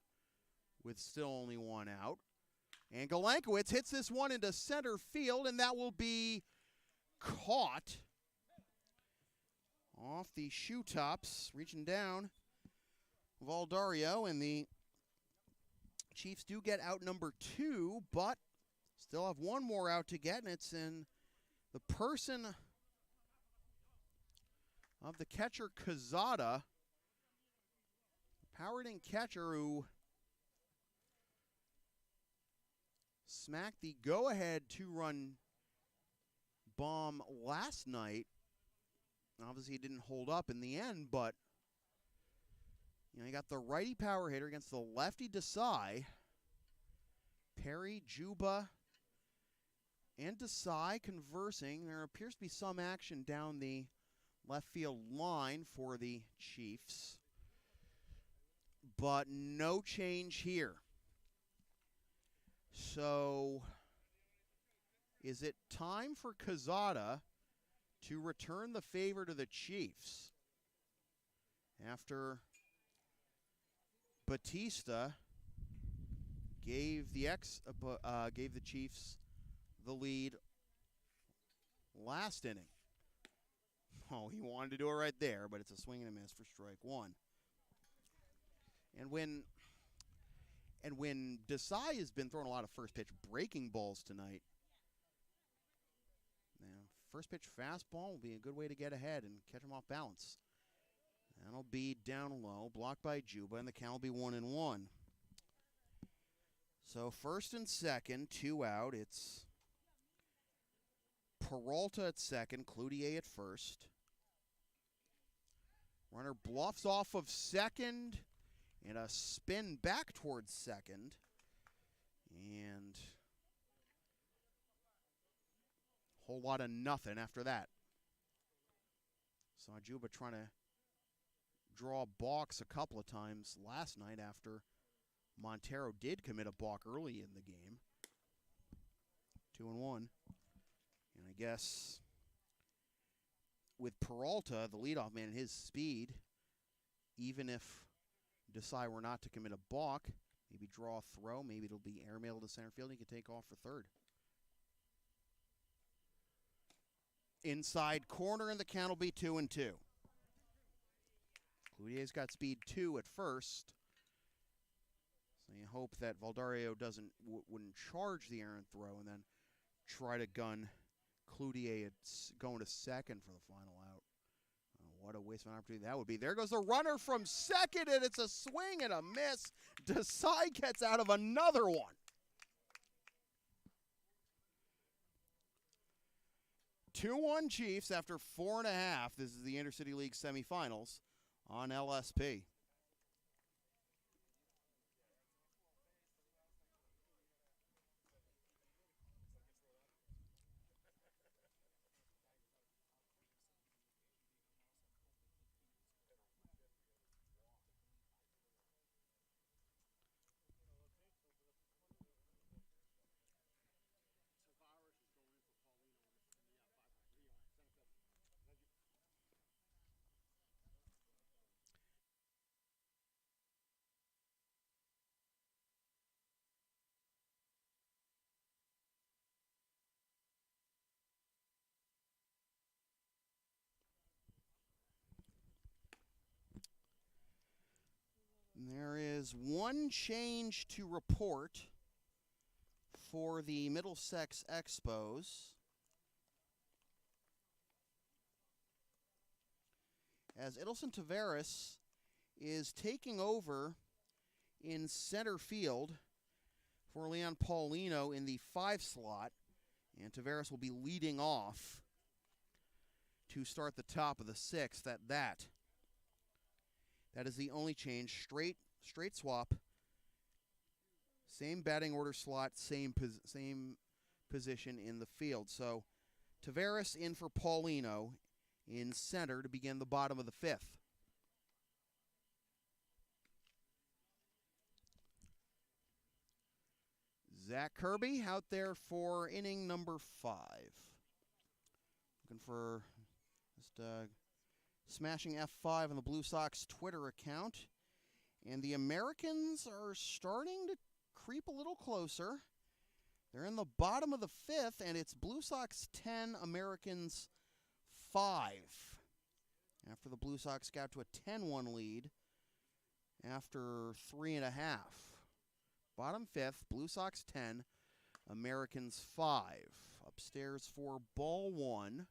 with still only 1 out. And Galenkowitz hits this one into center field, and that will be caught off the shoe tops, reaching down. Valdario, and the Chiefs do get out number 2, but still have 1 more out to get, and it's in the person of the catcher Quezada, powered-in catcher who smacked the go-ahead 2-run bomb last night. Obviously, it didn't hold up in the end, but you got the righty power hitter against the lefty Desai. Perry, Juba, and Desai conversing. There appears to be some action down the left field line for the Chiefs, but no change here. So, is it time for Quezada to return the favor to the Chiefs after Batista gave the Chiefs the lead last inning? Oh, he wanted to do it right there, but it's a swing and a miss for strike 1. And when Desai has been throwing a lot of first pitch breaking balls tonight, first pitch fastball will be a good way to get ahead and catch him off balance. That'll be down low, blocked by Juba, and the count will be 1-1. So first and second, 2 out. It's Peralta at second, Cloutier at first. Runner bluffs off of second, and a spin back towards second. And a whole lot of nothing after that. Saw Juba trying to draw a balks a couple of times last night after Montero did commit a balk early in the game. 2-1. And I guess with Peralta, the leadoff man, his speed, even if Desai were not to commit a balk, maybe draw a throw, maybe it'll be airmail to center field, he could take off for third. Inside corner, and the count will be 2-2. Cloutier's got speed 2 at first. So you hope that Valdario wouldn't charge the errant throw and then try to gun Cloutier going to second for the final out. Oh, what a waste of an opportunity that would be. There goes the runner from second, and it's a swing and a miss. Desai gets out of another one. Two-1 Chiefs after 4.5. This is the Intercity League semifinals on LSP. Has one change to report for the Middlesex Expos. As Edelson Tavares is taking over in center field for Leon Paulino in the 5 slot. And Tavares will be leading off to start the top of the 6th. That is the only change. Straight swap. Same batting order slot, same position in the field. So Tavares in for Paulino in center to begin the bottom of the 5th. Zach Kirby out there for inning number 5. Looking for just smashing F5 on the Blue Sox Twitter account. And the Americans are starting to creep a little closer. They're in the bottom of the 5th, and it's Blue Sox 10, Americans 5. After the Blue Sox got to a 10-1 lead after 3.5. Bottom 5th, Blue Sox 10, Americans 5. Upstairs for ball 1,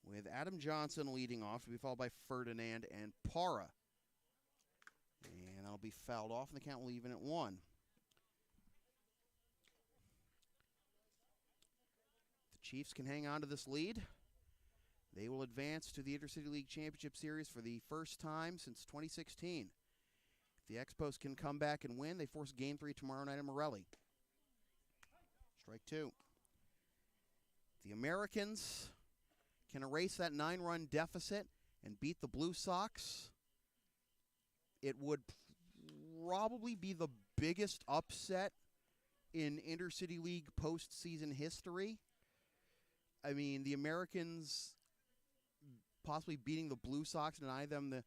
with Adam Johnson leading off, to be followed by Ferdinand and Parra. And I'll be fouled off, and the count will even at 1. The Chiefs can hang on to this lead. They will advance to the Intercity League Championship Series for the first time since 2016. If the Expos can come back and win, they force Game 3 tomorrow night in Morelli. Strike 2. The Americans can erase that 9-run deficit and beat the Blue Sox. It would probably be the biggest upset in Intercity League postseason history. I mean, the Americans possibly beating the Blue Sox deny them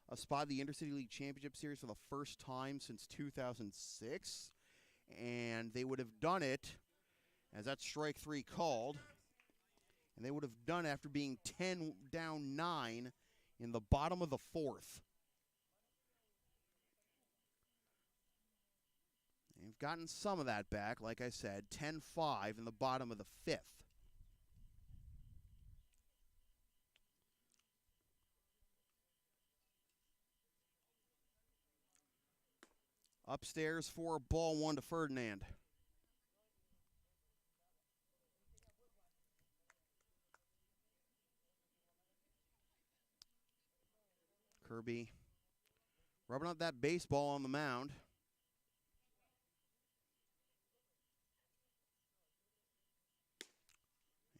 a spot in the Intercity League Championship Series for the first time since 2006. And they would have done it, as that strike 3 called, and they would have done it after being 10 down 9 in the bottom of the 4th. They've gotten some of that back, like I said, 10-5 in the bottom of the 5th. Upstairs for ball 1 to Ferdinand. Kirby rubbing up that baseball on the mound.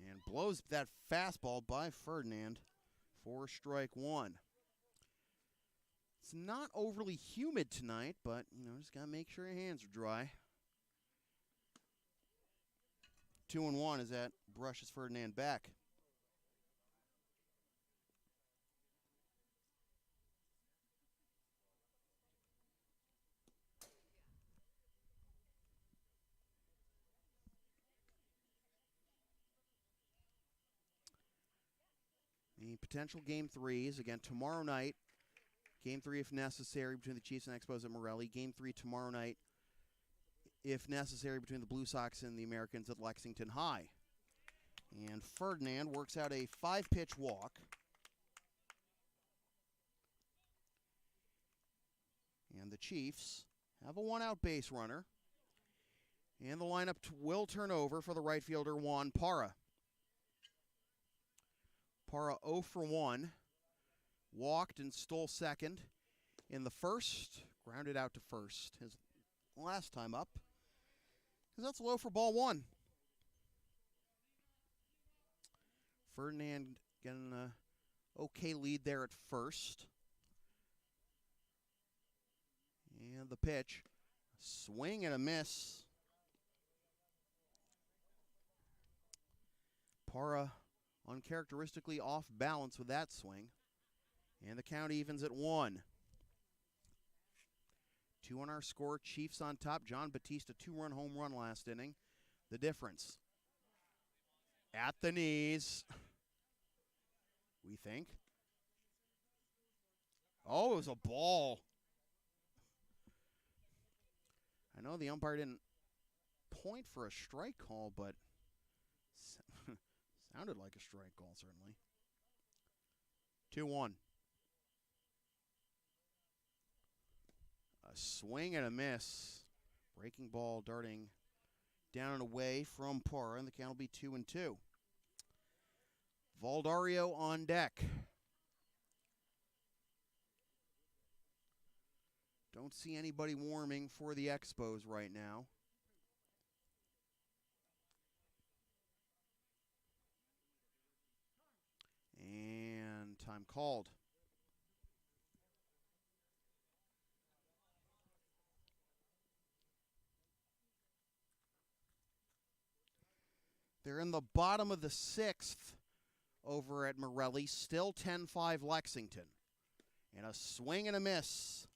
And blows that fastball by Ferdinand for strike 1. It's not overly humid tonight, but, just got to make sure your hands are dry. 2-1 as that brushes Ferdinand back. The potential Game 3s, again, tomorrow night. Game 3, if necessary, between the Chiefs and Expos at Morelli. Game 3 tomorrow night, if necessary, between the Blue Sox and the Americans at Lexington High. And Ferdinand works out a 5-pitch walk. And the Chiefs have a 1-out base runner. And the lineup will turn over for the right fielder, Juan Parra. Parra 0 for 1. Walked and stole second in the first. Grounded out to first his last time up. Because that's low for ball 1. Ferdinand getting an okay lead there at first. And the pitch. Swing and a miss. Parra uncharacteristically off balance with that swing. And the count evens at 1. 2 on our score. Chiefs on top. John Batista, 2-run home run last inning. The difference. At the knees. We think. Oh, it was a ball. I know the umpire didn't point for a strike call, but sounded like a strike call, certainly. 2-1. A swing and a miss. Breaking ball darting down and away from Parra, and the count will be 2-2. Valdario on deck. Don't see anybody warming for the Expos right now. And time called. They're in the bottom of the 6th over at Morelli, still 10-5 Lexington. And a swing and a miss.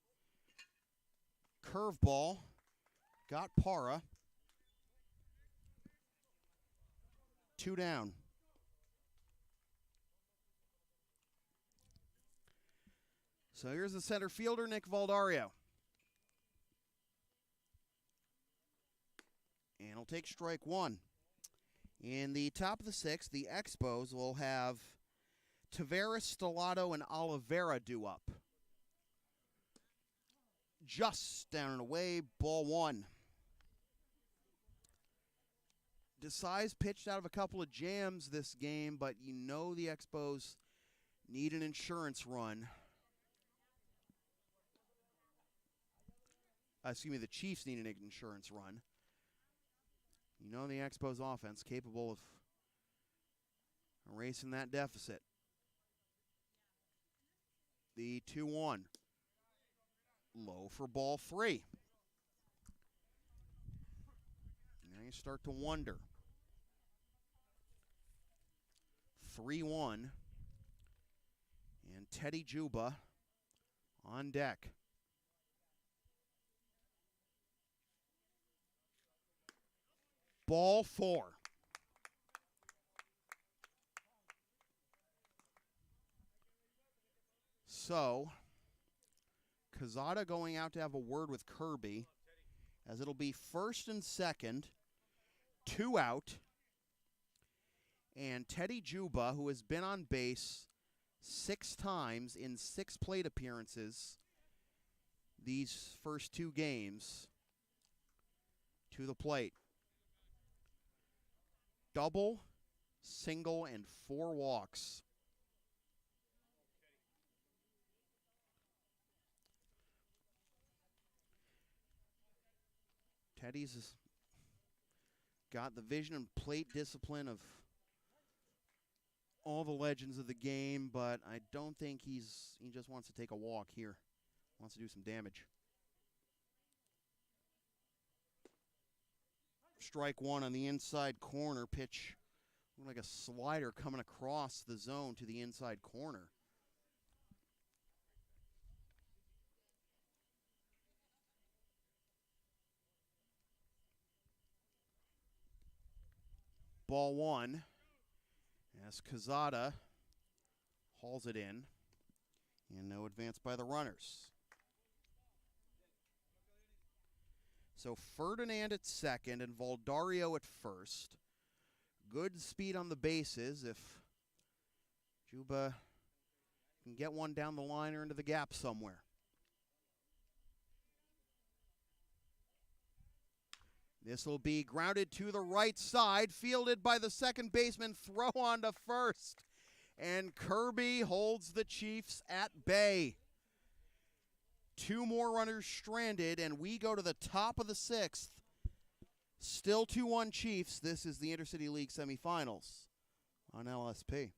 Curveball got Parra. 2 down. So here's the center fielder, Nick Valdario. And he'll take strike 1. In the top of the 6th, the Expos will have Tavares, Stellato, and Oliveira due up. Just down and away, ball 1. Desai's pitched out of a couple of jams this game, but you know the Expos need an insurance run. The Chiefs need an insurance run. You know the Expos offense capable of erasing that deficit. The 2-1. Low for ball 3. Now you start to wonder. 3-1. And Teddy Juba on deck. Ball 4. So, Quezada going out to have a word with Kirby, as it'll be first and second, 2 out. And Teddy Juba, who has been on base 6 times in 6 plate appearances these first 2 games, to the plate. Double, single, and 4 walks. Teddy's got the vision and plate discipline of all the legends of the game, but I don't think he just wants to take a walk here. Wants to do some damage. Strike 1 on the inside corner. Pitch looked like a slider coming across the zone to the inside corner. Ball 1 as Quezada hauls it in, and no advance by the runners. So Ferdinand at second and Valdario at first. Good speed on the bases if Juba can get one down the line or into the gap somewhere. This will be grounded to the right side, fielded by the second baseman, throw on to first. And Kirby holds the Chiefs at bay. 2 more runners stranded, and we go to the top of the 6th. Still 2-1 Chiefs. This is the Intercity League Semifinals on LSP.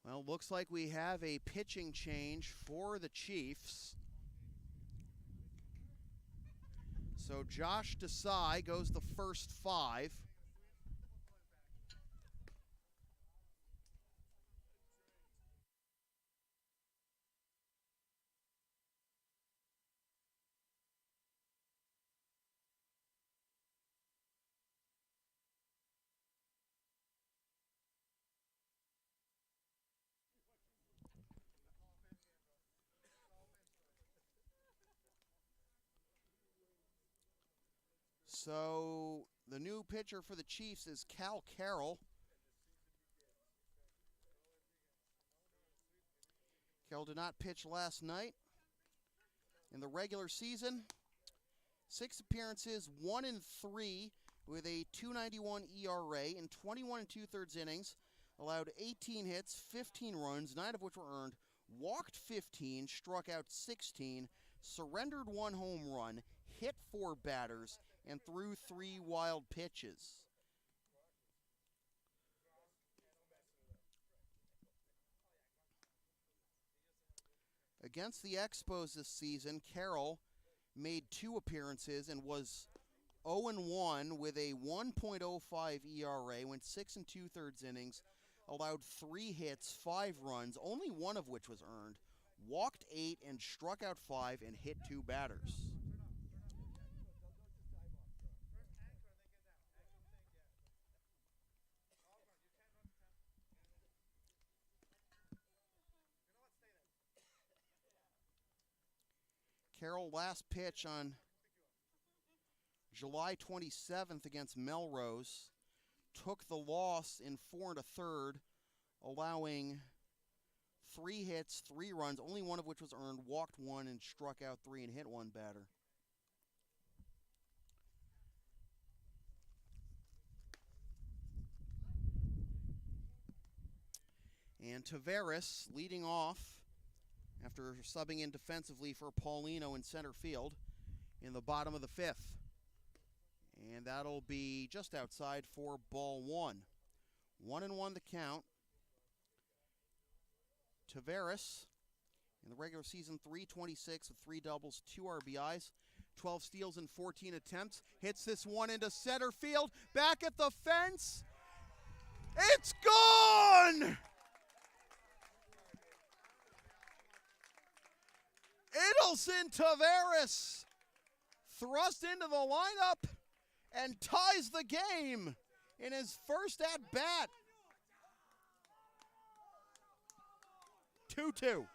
Well, looks like we have a pitching change for the Chiefs. So Josh Desai goes the first 5. So the new pitcher for the Chiefs is Cal Carroll. Carroll did not pitch last night. In the regular season, 6 appearances, 1-3 with a 2.91 ERA in 21 2/3 innings. Allowed 18 hits, 15 runs, 9 of which were earned. Walked 15, struck out 16, surrendered 1 home run, hit 4 batters, and threw 3 wild pitches. Against the Expos this season, Carroll made 2 appearances and was 0-1 with a 1.05 ERA, went 6 2/3 innings, allowed 3 hits, 5 runs, only 1 of which was earned, walked 8 and struck out 5 and hit 2 batters. Carroll last pitch on July 27th against Melrose, took the loss in 4 1/3, allowing 3 hits, 3 runs, only 1 of which was earned, walked 1 and struck out 3 and hit 1 batter. And Tavares leading off after subbing in defensively for Paulino in center field in the bottom of the 5th. And that'll be just outside for ball 1. 1-1 the count. Tavares in the regular season, 326 with 3 doubles, 2 RBIs, 12 steals in 14 attempts. Hits this one into center field, back at the fence. It's gone! Idelson Tavares thrust into the lineup and ties the game in his first at-bat. 2-2.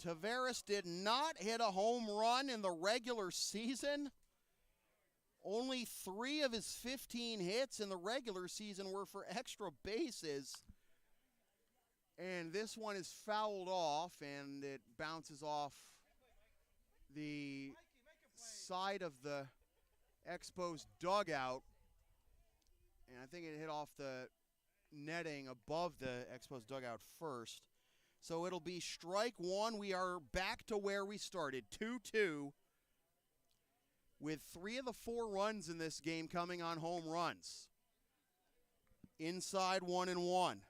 Tavares did not hit a home run in the regular season. Only 3 of his 15 hits in the regular season were for extra bases. And this one is fouled off, and it bounces off the side of the Expos dugout. And I think it hit off the netting above the Expos dugout first. So it'll be strike 1. We are back to where we started, 2-2. With 3 of the 4 runs in this game coming on home runs. Inside 1-1.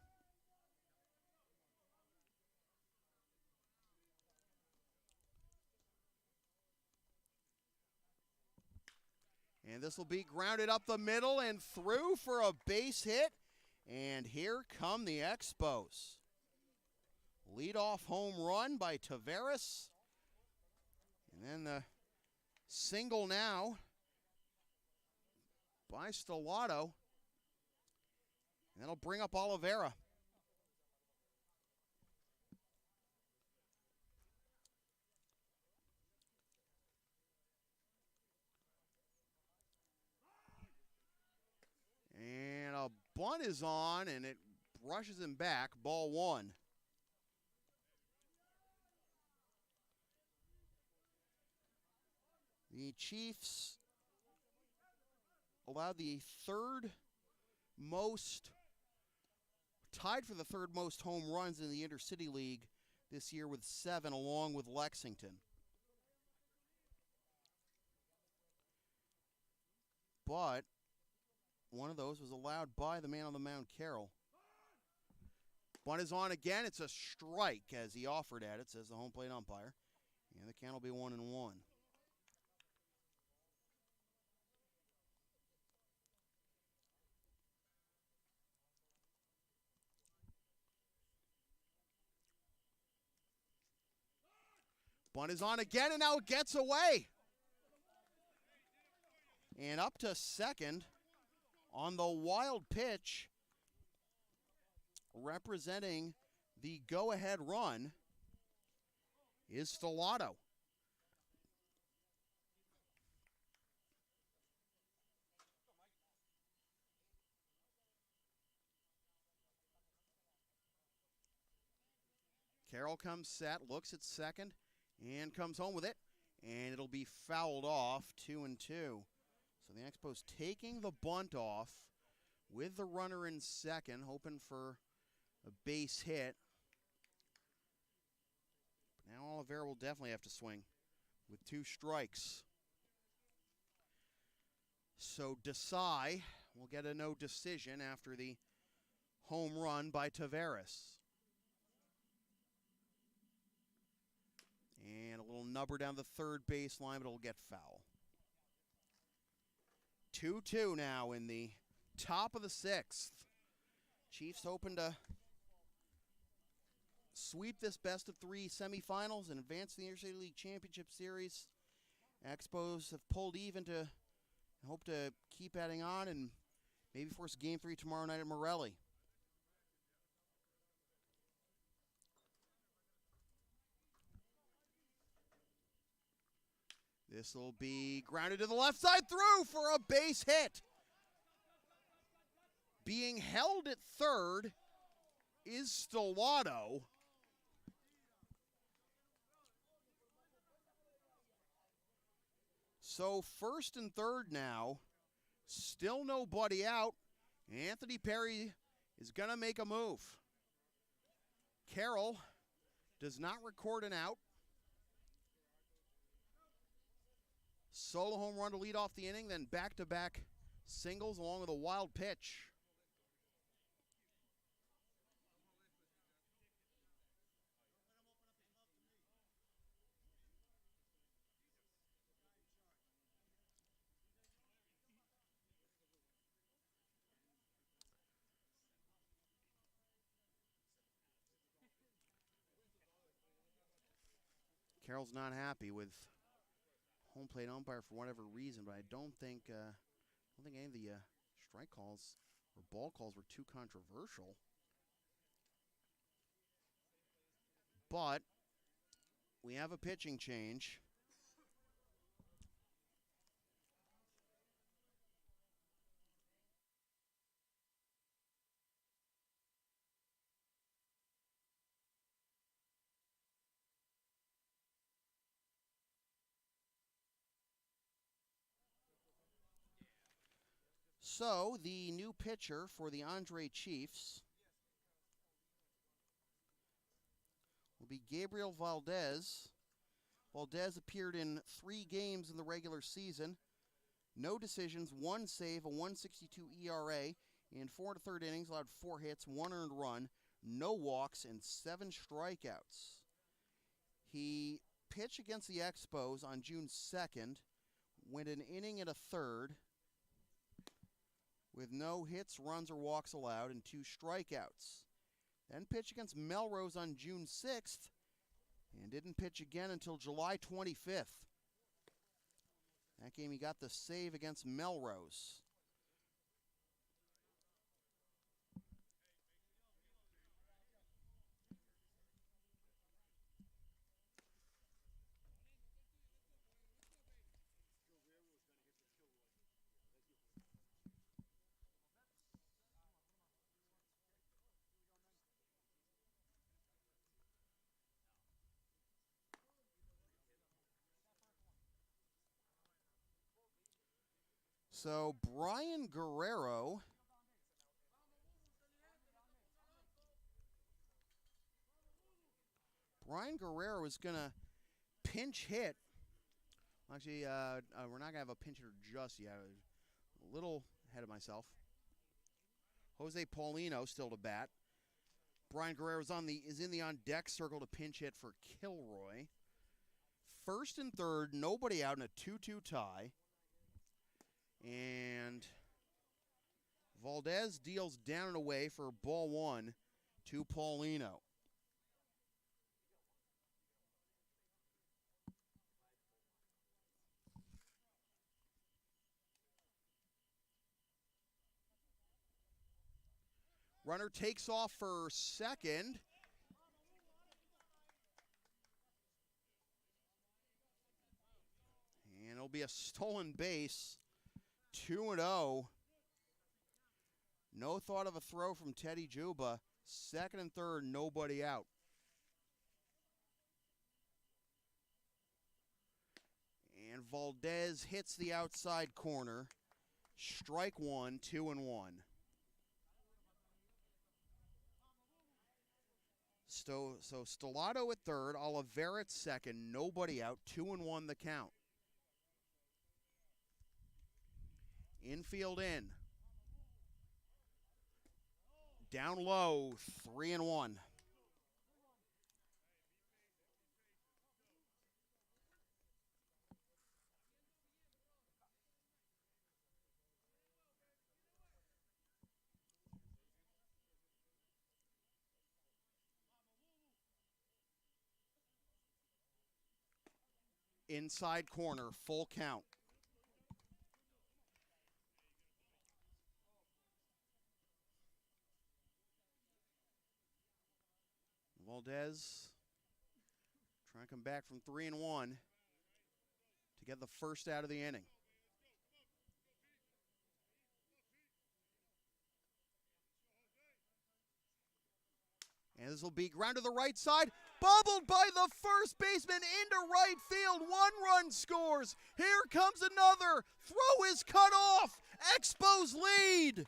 And this will be grounded up the middle and through for a base hit. And here come the Expos. Leadoff home run by Tavares. And then the single now by Stellato. And that'll bring up Oliveira. And a bunt is on, and it brushes him back. Ball 1. The Chiefs allowed the tied for the 3rd most home runs in the Intercity League this year with 7, along with Lexington. But one of those was allowed by the man on the mound, Carroll. Bunt is on again. It's a strike as he offered at it, says the home plate umpire. And the count will be 1-1. Bunt is on again, and now it gets away. And up to second on the wild pitch, representing the go-ahead run, is Stellato. Carroll comes set, looks at second, and comes home with it. And it'll be fouled off, 2-2. So the Expos taking the bunt off with the runner in second, hoping for a base hit. But now Oliveira will definitely have to swing with 2 strikes. So Desai will get a no decision after the home run by Taveras. And a little nubber down the third baseline, but it'll get foul. 2-2 now in the top of the 6th. Chiefs hoping to sweep this best-of-3 semifinals and advance to the Interstate League Championship Series. Expos have pulled even to hope to keep adding on and maybe force Game 3 tomorrow night at Morelli. This will be grounded to the left side, through for a base hit. Being held at third is Stellato. So first and third now, still nobody out. Anthony Perry is going to make a move. Carroll does not record an out. Solo home run to lead off the inning, then back-to-back singles along with a wild pitch. Carroll's not happy with home plate umpire for whatever reason, but I don't think any of the strike calls or ball calls were too controversial. But we have a pitching change. So, the new pitcher for the Andre Chiefs will be Gabriel Valdez. Valdez appeared in 3 games in the regular season. No decisions, 1 save, a 1.62 ERA, in 4 1/3 innings, allowed 4 hits, 1 earned run, no walks, and 7 strikeouts. He pitched against the Expos on June 2nd, went an inning and a third, with no hits, runs, or walks allowed, and 2 strikeouts. Then pitched against Melrose on June 6th, and didn't pitch again until July 25th. That game he got the save against Melrose. So Brian Guerrero is going to pinch hit. Actually, we're not going to have a pinch hitter just yet. A little ahead of myself. Jose Paulino still to bat. Brian Guerrero is in the on-deck circle to pinch hit for Kilroy. First and third, nobody out in a 2-2 tie. And Valdez deals down and away for ball one to Paulino. Runner takes off for second. And it'll be a stolen base. 2-0. No thought of a throw from Teddy Juba. Second and third, nobody out. And Valdez hits the outside corner. Strike one, 2-1. So Stellato at third, Oliveira at second, nobody out, 2-1 the count. Infield in. Down low, 3-1. Inside corner, full count. Valdez trying to come back from 3-1 to get the first out of the inning. And this will be ground to the right side. Bobbled by the first baseman into right field. 1 run scores. Here comes another. Throw is cut off. Expos lead.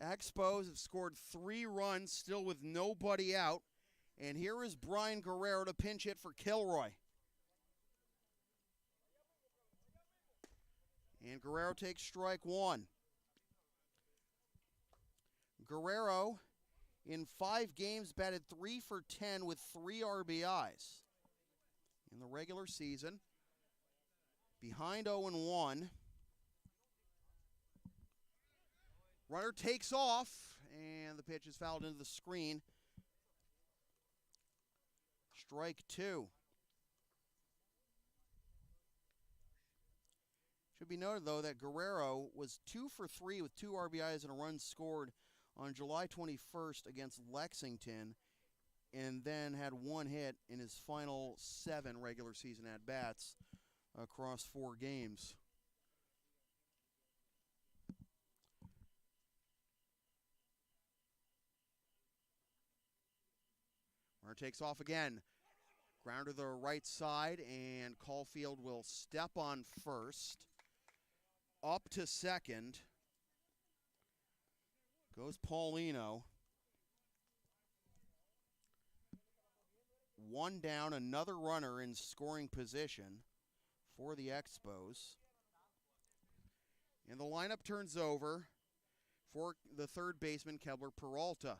Expos have scored 3 runs, still with nobody out. And here is Brian Guerrero to pinch hit for Kilroy. And Guerrero takes strike one. Guerrero, in 5 games, batted 3 for 10 with 3 RBIs. In the regular season, behind 0-1. Runner takes off, and the pitch is fouled into the screen. Strike 2. Should be noted, though, that Guerrero was 2 for 3 with 2 RBIs and a run scored on July 21st against Lexington, and then had 1 hit in his final 7 regular season at-bats across 4 games. Runner takes off again. Ground to the right side, and Caulfield will step on first. Up to second. Goes Paulino. 1 down, another runner in scoring position for the Expos. And the lineup turns over for the third baseman, Kebler Peralta.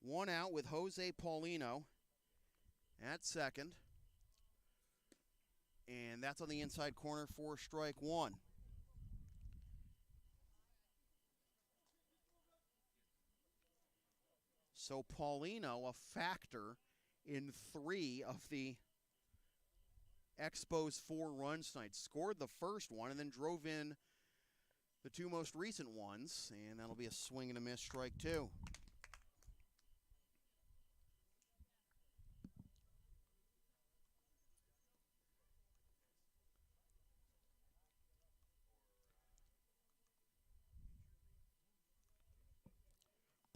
1 out with Jose Paulino at second. And that's on the inside corner for strike 1. So Paulino, a factor in 3 of the Expos' 4 runs tonight. Scored the first one and then drove in the 2 most recent ones. And that'll be a swing and a miss, strike 2.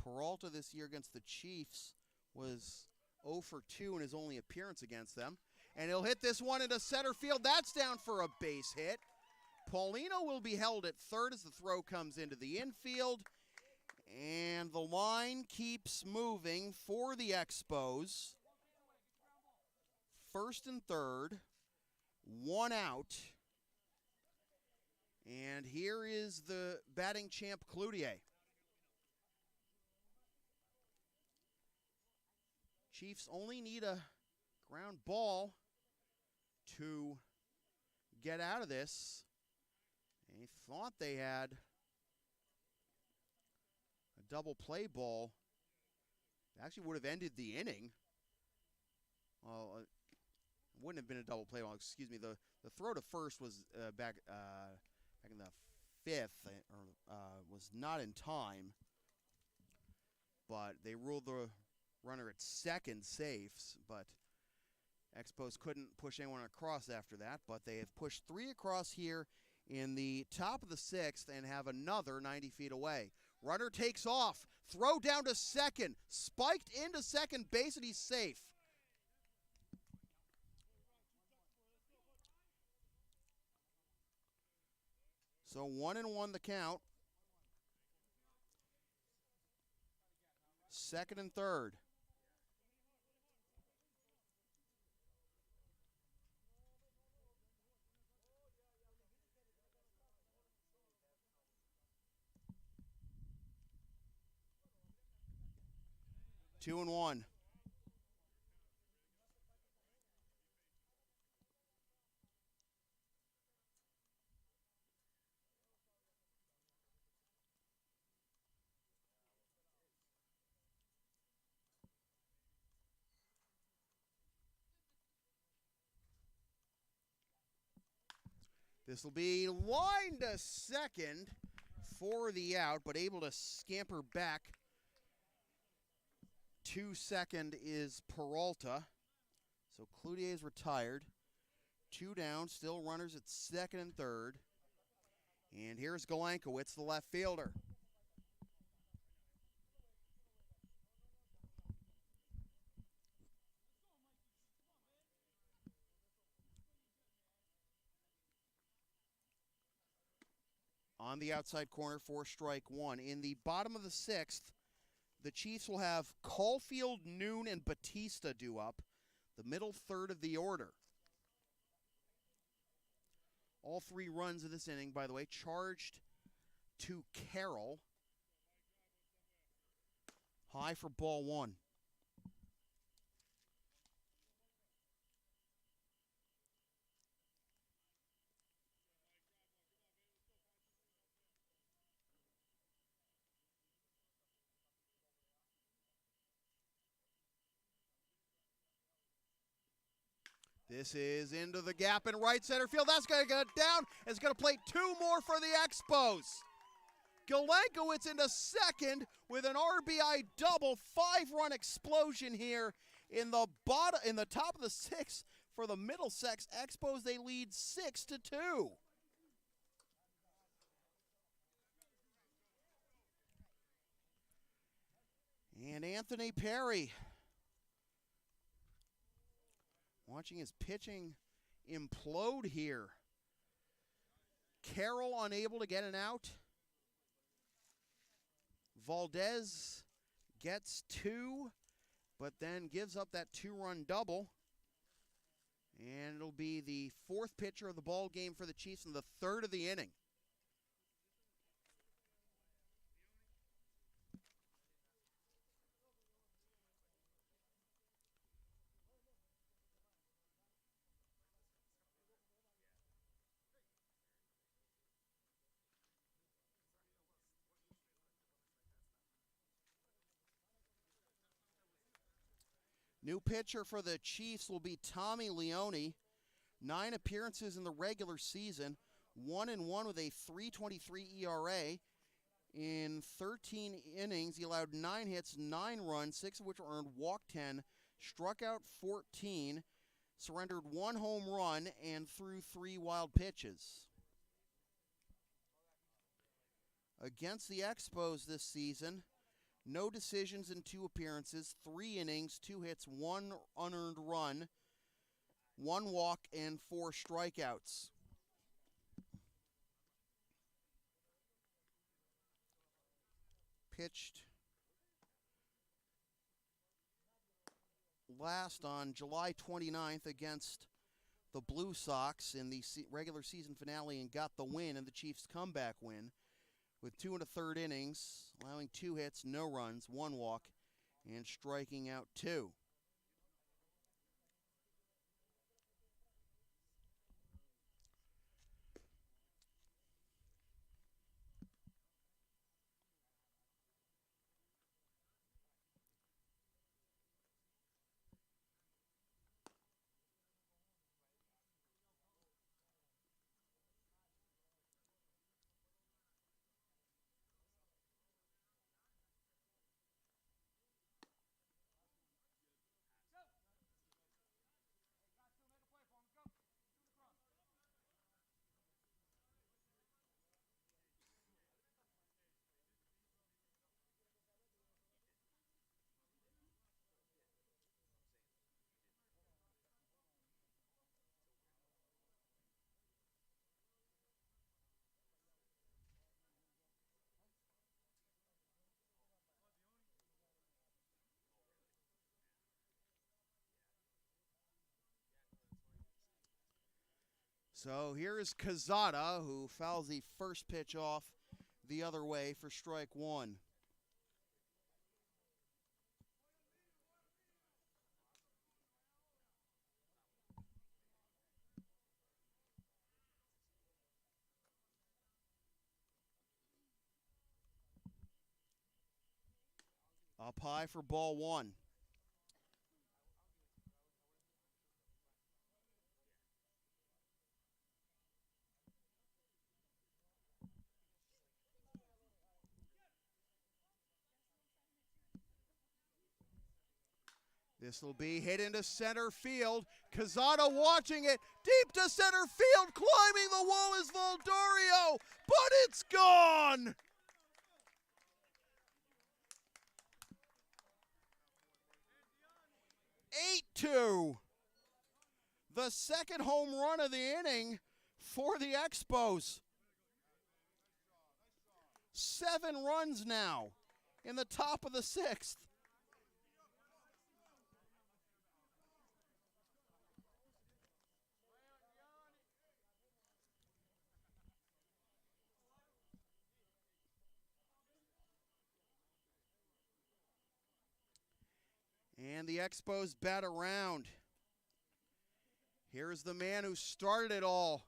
Peralta this year against the Chiefs was 0 for 2 in his only appearance against them. And he'll hit this one into center field. That's down for a base hit. Paulino will be held at third as the throw comes into the infield. And the line keeps moving for the Expos. First and third, one out. And here is the batting champ, Cloutier. Chiefs only need a ground ball to get out of this. They thought they had a double play ball. It actually would have ended the inning. Well, it wouldn't have been a double play ball. Excuse me. The throw to first was back in the fifth, was not in time. But they ruled the runner at second safe. But Expos couldn't push anyone across after that. But they have pushed 3 across here in the top of the 6th and have another 90 feet away. Runner takes off. Throw down to second. Spiked into second base, and he's safe. So 1-1 the count. Second and third. Two and one. This will be line to second for the out, but able to scamper back to second is Peralta. So Cloutier is retired. 2 down, still runners at second and third. And here's Golankowicz, the left fielder. On the outside corner for strike one. In the bottom of the 6th, the Chiefs will have Caulfield, Noon, and Batista due up, the middle third of the order. All 3 runs of this inning, by the way, charged to Carroll. High for ball 1. This is into the gap in right center field. That's going to go down. It's going to play 2 more for the Expos. Golankowicz into second with an RBI double. 5-run explosion here in the top of the 6th for the Middlesex Expos. They lead 6-2. And Anthony Perry, watching his pitching implode here. Carroll unable to get an out. Valdez gets 2, but then gives up that 2-run double. And it'll be the 4th pitcher of the ball game for the Chiefs in the 3rd of the inning. New pitcher for the Chiefs will be Tommy Leone. 9 appearances in the regular season, 1-1 with a 3.23 ERA. In 13 innings, he allowed 9 hits, 9 runs, 6 of which were earned, walked 10, struck out 14, surrendered 1 home run, and threw 3 wild pitches. Against the Expos this season, No decisions in 2 appearances, 3 innings, 2 hits, 1 unearned run, 1 walk, and 4 strikeouts. Pitched last on July 29th against the Blue Sox in the regular season finale and got the win in the Chiefs' comeback win with 2 1/3 innings, allowing 2 hits, no runs, 1 walk, and striking out 2. So here is Cazada, who fouls the first pitch off the other way for strike 1. Up high for ball 1. This will be hit into center field. Cazada watching it deep to center field. Climbing the wall is Valdario, but it's gone. 8-2. The second home run of the inning for the Expos. 7 runs now in the top of the 6th. And the Expos bat around. Here's the man who started it all.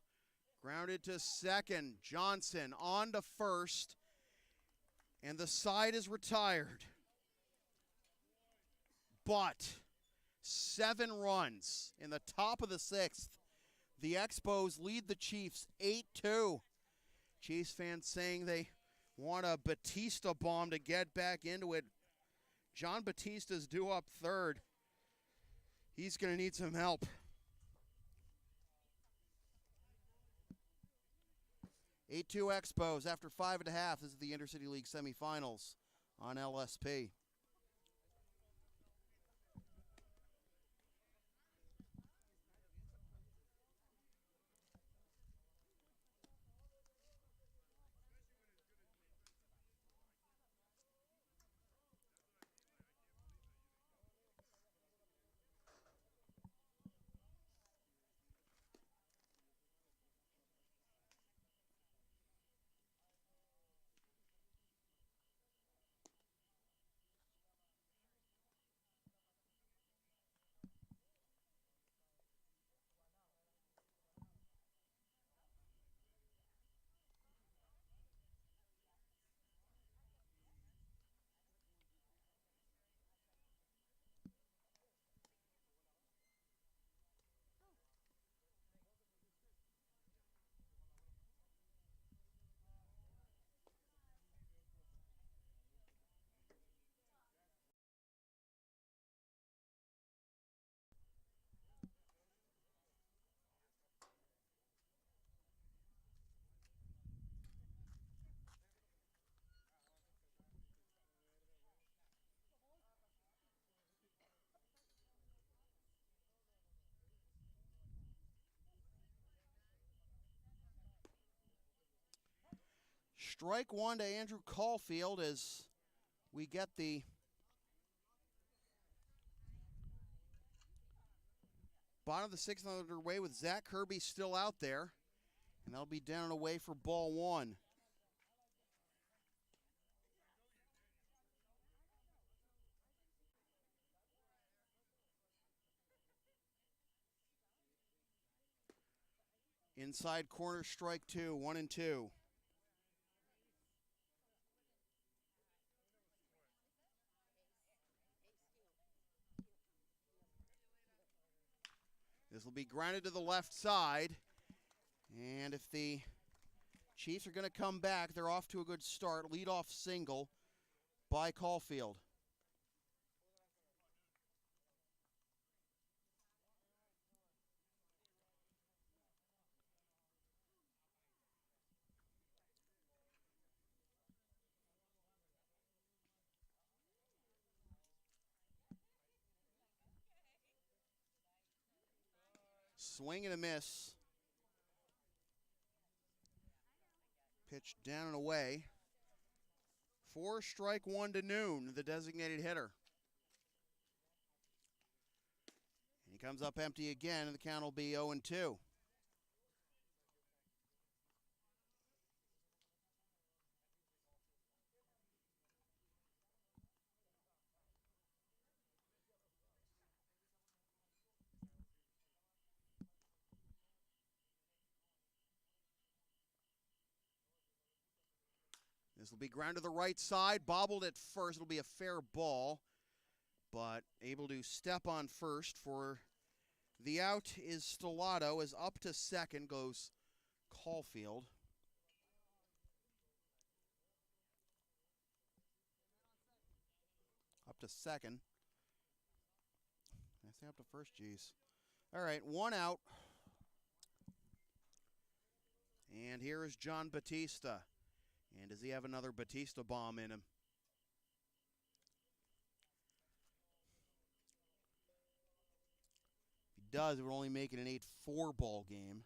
Grounded to second. Johnson on to first. And the side is retired. But 7 runs in the top of the 6th. The Expos lead the Chiefs 8-2. Chiefs fans saying they want a Batista bomb to get back into it. John Batista's due up third. He's going to need some help. 8-2 Expos after 5.5. This is the Intercity League semifinals on LSP. Strike one to Andrew Caulfield as we get the bottom of the sixth underway with Zach Kirby still out there. And that'll be down and away for ball one. Inside corner, strike two, 1-2. This will be grounded to the left side. And if the Chiefs are going to come back, they're off to a good start. Leadoff single by Caulfield. Swing and a miss. Pitch down and away. 4 strike 1 to Noon, the designated hitter. And he comes up empty again, and the count will be 0-2. This will be ground to the right side, bobbled at first. It'll be a fair ball, but able to step on first for the out is Stellato, as up to second goes Caulfield. Up to second. I say up to first, geez. All right, one out. And here is John Batista. And does he have another Batista bomb in him? If he does, it would only make it an 8-4 ball game.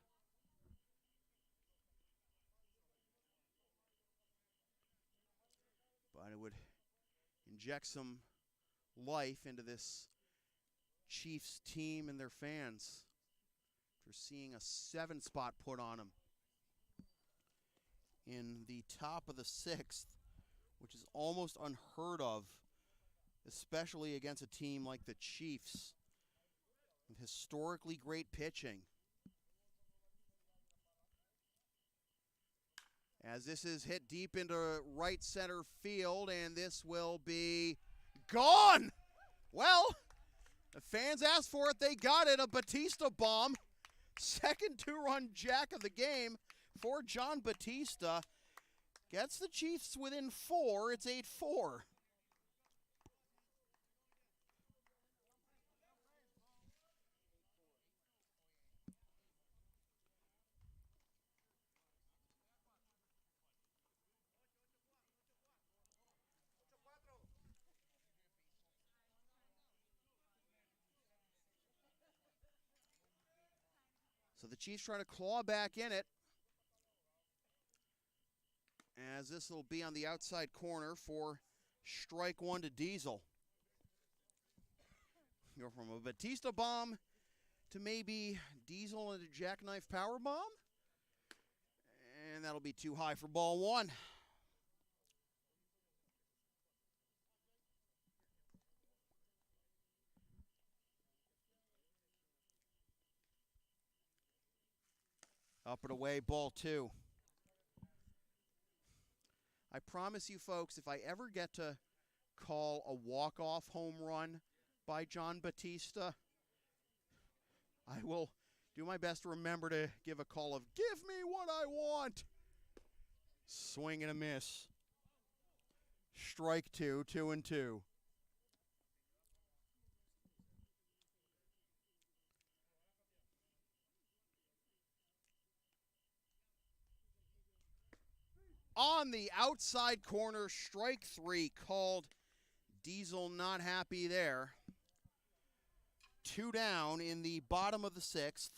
But it would inject some life into this Chiefs team and their fans for seeing a 7 spot put on them in the top of the 6th, which is almost unheard of, especially against a team like the Chiefs with historically great pitching. As this is hit deep into right center field, and this will be gone. Well, the fans asked for it. They got it. A Batista bomb. Second 2-run jack of the game for John Batista. Gets the Chiefs within 4. It's 8-4. So the Chiefs trying to claw back in it, as this will be on the outside corner for strike 1 to Diesel. Go from a Batista bomb to maybe Diesel and a jackknife power bomb. And that'll be too high for ball 1. Up and away, ball 2. I promise you folks, if I ever get to call a walk-off home run by John Batista, I will do my best to remember to give a call of, give me what I want. Swing and a miss. Strike 2, 2-2. On the outside corner, strike 3 called. Diesel not happy there. 2 down in the bottom of the 6th.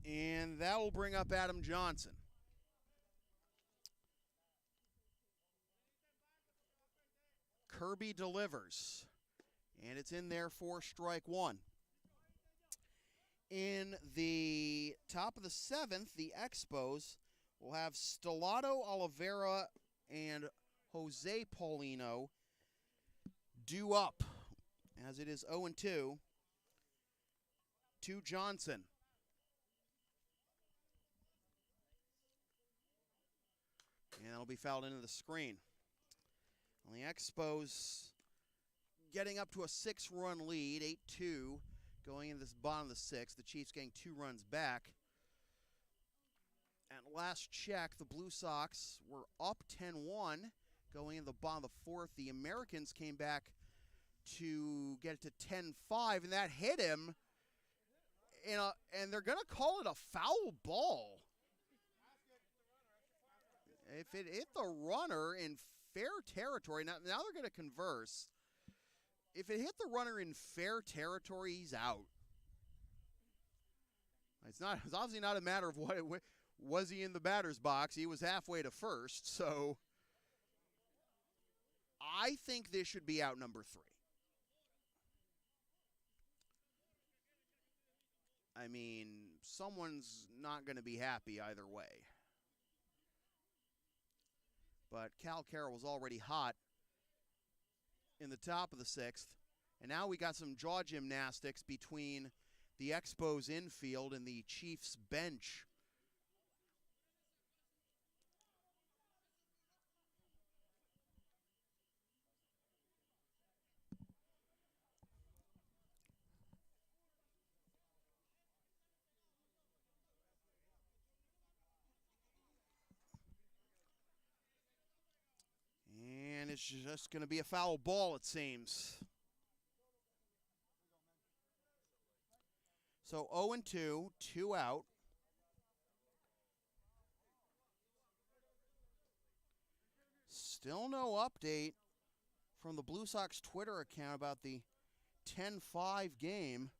And that will bring up Adam Johnson. Kirby delivers, and it's in there for strike one. In the top of the seventh, the Expos will have Stellato Oliveira and Jose Paulino due up, as it is 0-2 to Johnson. And that'll be fouled into the screen. And the Expos getting up to a 6-run lead, 8-2, going into this bottom of the sixth. The Chiefs getting 2 runs back. At last check, the Blue Sox were up 10-1 going into the bottom of the fourth. The Americans came back to get it to 10-5, and that hit him. And they're going to call it a foul ball. If it hit the runner in fair territory, now they're going to converse. If it hit the runner in fair territory, he's out. It's obviously not a matter of was he in the batter's box. He was halfway to first, so I think this should be out number 3. I mean, someone's not going to be happy either way. But Cal Carroll was already hot in the top of the sixth. And now we got some jaw gymnastics between the Expos infield and the Chiefs bench. And it's just going to be a foul ball, it seems. So 0-2, 2 out. Still no update from the Blue Sox Twitter account about the 10-5 game.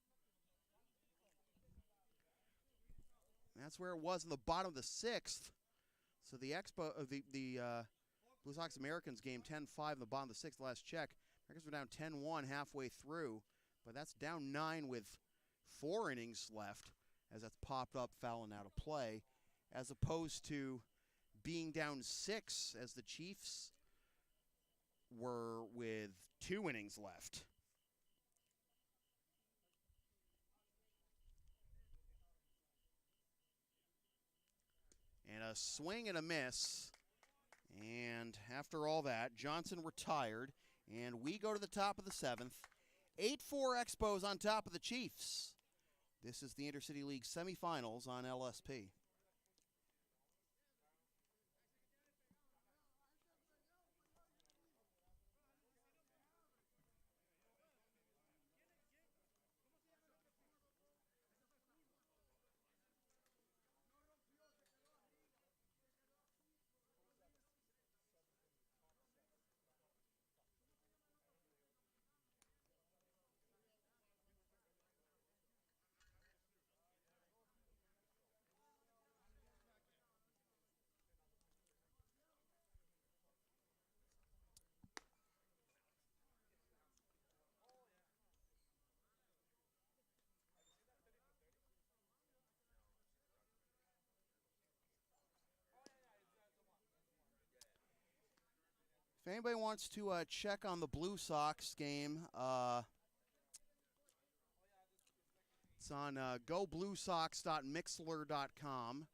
That's where it was in the bottom of the sixth. So the Blue Sox Americans game 10-5 in the bottom of the sixth last check. Americans were down 10-1 halfway through, but that's down 9 with 4 innings left as that's popped up fouling out of play, as opposed to being down 6 as the Chiefs were with 2 innings left. And a swing and a miss. And after all that, Johnson retired, and we go to the top of the seventh. 8-4 Expos on top of the Chiefs. This is the Intercity League Semifinals on LSP. If anybody wants to check on the Blue Sox game, it's on gobluesox.mixler.com.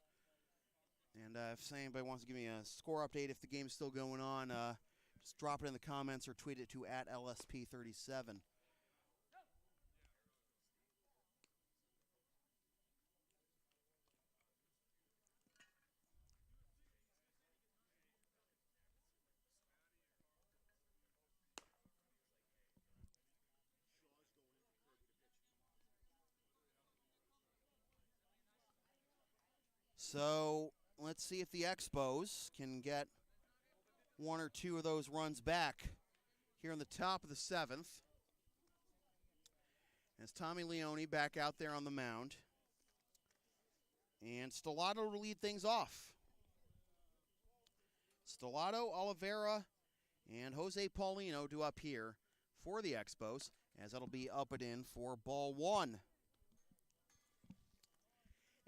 And if anybody wants to give me a score update if the game's still going on, just drop it in the comments or tweet it to @LSP37. So let's see if the Expos can get 1 or 2 of those runs back here in the top of the seventh. As Tommy Leone back out there on the mound. And Stellato to lead things off. Stellato, Oliveira, and Jose Paulino do up here for the Expos, as that'll be up and in for ball one.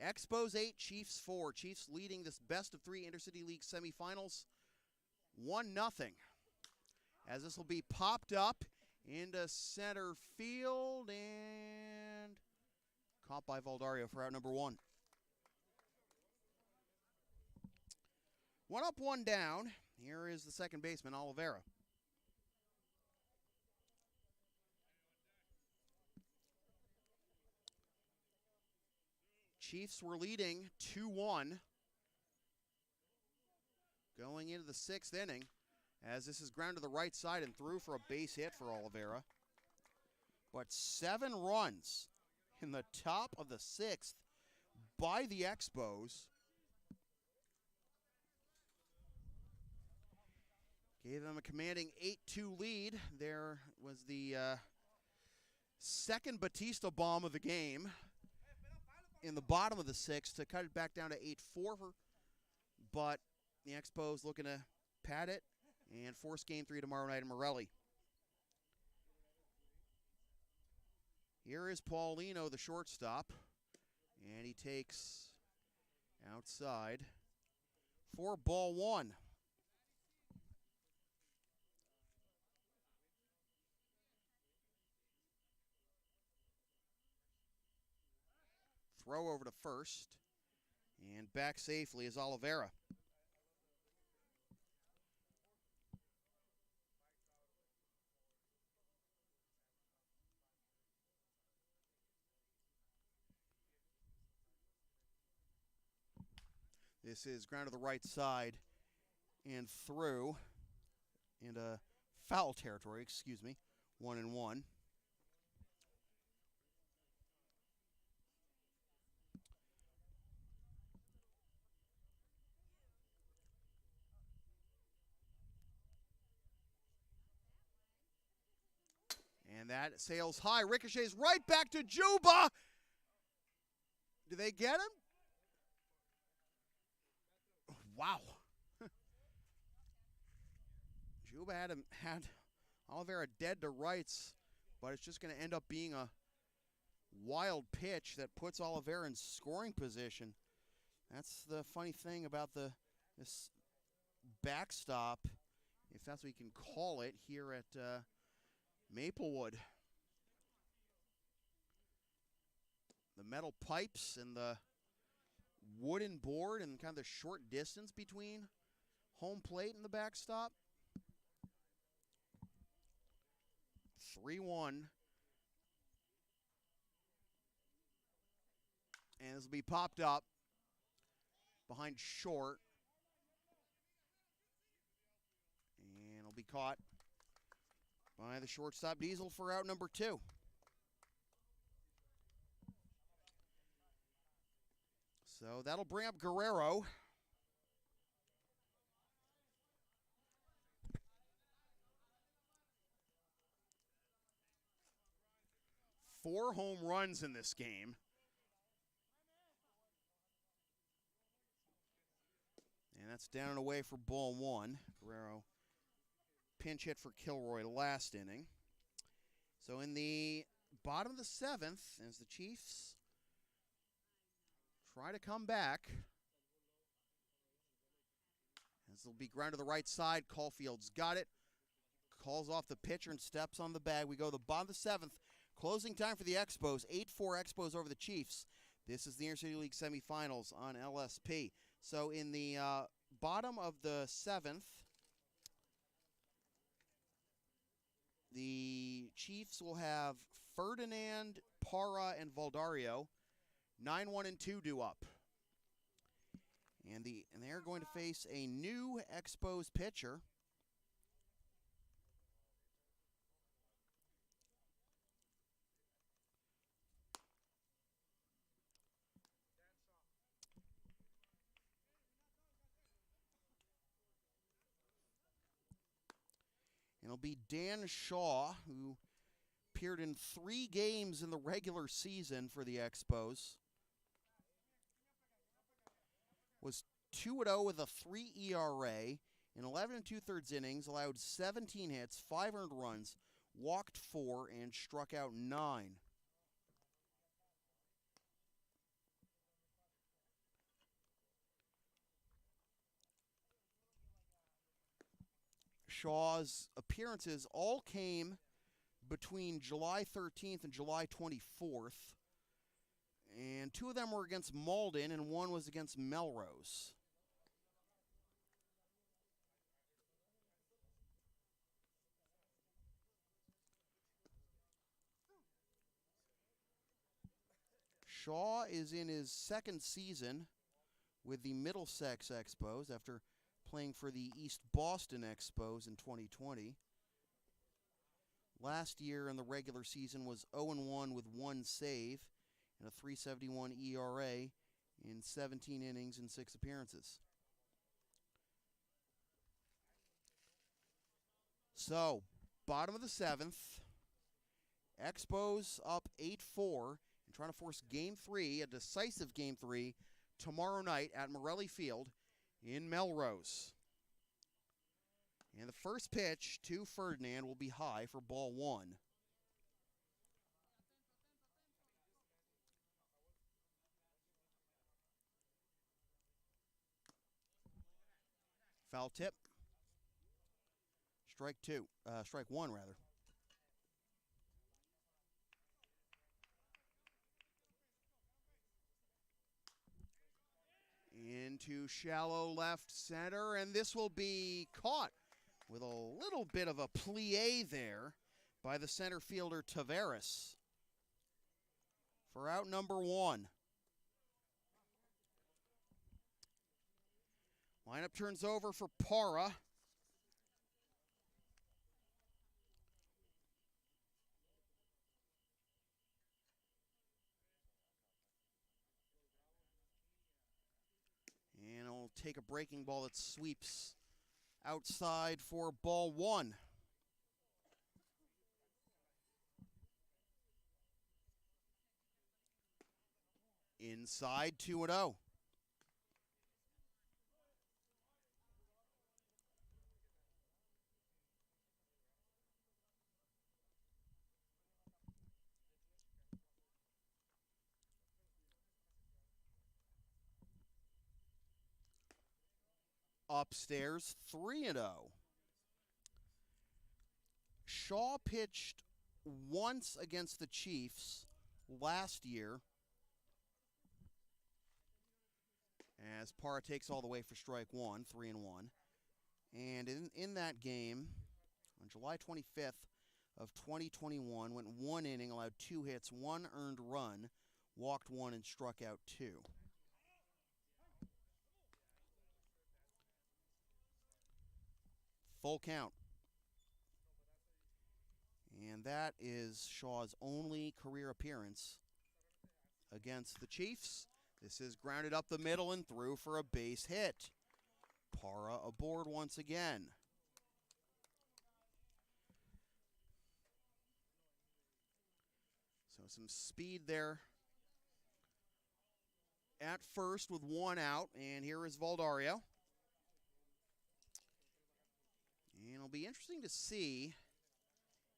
Expos 8, Chiefs 4. Chiefs leading this best of 3 Intercity League semifinals 1-0. As this will be popped up into center field and caught by Valdario for out number 1. 1 up, 1 down. Here is the second baseman, Oliveira. Chiefs were leading 2-1 going into the 6th inning, as this is ground to the right side and through for a base hit for Oliveira. But 7 runs in the top of the 6th by the Expos gave them a commanding 8-2 lead. There was the second Batista bomb of the game in the bottom of the 6th to cut it back down to 8-4. But the Expos looking to pad it and force game 3 tomorrow night in Morelli. Here is Paulino, the shortstop, and he takes outside for ball 1. Throw over to first, and back safely is Oliveira. This is ground to the right side and through into foul territory, 1-1. And that sails high, ricochets right back to Juba. Do they get him? Wow. Juba had Oliveira dead to rights, but it's just going to end up being a wild pitch that puts Oliveira in scoring position. That's the funny thing about this backstop, if that's what you can call it, here at Maplewood. The metal pipes and the wooden board and kind of the short distance between home plate and the backstop. 3-1. And this will be popped up behind short. And it'll be caught by the shortstop Diesel for out number 2. So that'll bring up Guerrero. Four home runs in this game. And that's down and away for ball 1. Guerrero pinch hit for Kilroy last inning. So in the bottom of the 7th, as the Chiefs try to come back, as they'll be ground to the right side, Caulfield's got it. Calls off the pitcher and steps on the bag. We go to the bottom of the 7th. Closing time for the Expos. 8-4 Expos over the Chiefs. This is the Intercity League semifinals on LSP. So in the bottom of the 7th, the Chiefs will have Ferdinand, Parra, and Valdario. 9-1-2 due up. And they're going to face a new Expos pitcher. And it'll be Dan Shaw, who appeared in 3 games in the regular season for the Expos. was 2-0 with a 3 ERA in 11 2/3 innings, allowed 17 hits, 5 earned runs, walked 4, and struck out 9. Shaw's appearances all came between July 13th and July 24th, and 2 of them were against Malden and 1 was against Melrose. Shaw is in his second season with the Middlesex Expos after playing for the East Boston Expos in 2020. Last year in the regular season was 0-1 with 1 save and a 3.71 ERA in 17 innings and 6 appearances. So, bottom of the 7th, Expos up 8-4 and trying to force Game 3, a decisive Game 3, tomorrow night at Morelli Field in Melrose. And the first pitch to Ferdinand will be high for ball 1. Foul tip. Strike 1 rather. Into shallow left center, and this will be caught with a little bit of a plie there by the center fielder Tavares for out number 1. Lineup turns over for Para. And he'll take a breaking ball that sweeps outside for ball 1. Inside 2-0. Upstairs 3-0. Shaw pitched once against the Chiefs last year as Parra takes all the way for strike 1, 3-1. And in that game, on July 25th of 2021, went 1 inning, allowed 2 hits, 1 earned run, walked 1, and struck out 2. Full count. And that is Shaw's only career appearance against the Chiefs. This is grounded up the middle and through for a base hit. Para aboard once again. So some speed there at first with 1 out, and here is Valdario. And it'll be interesting to see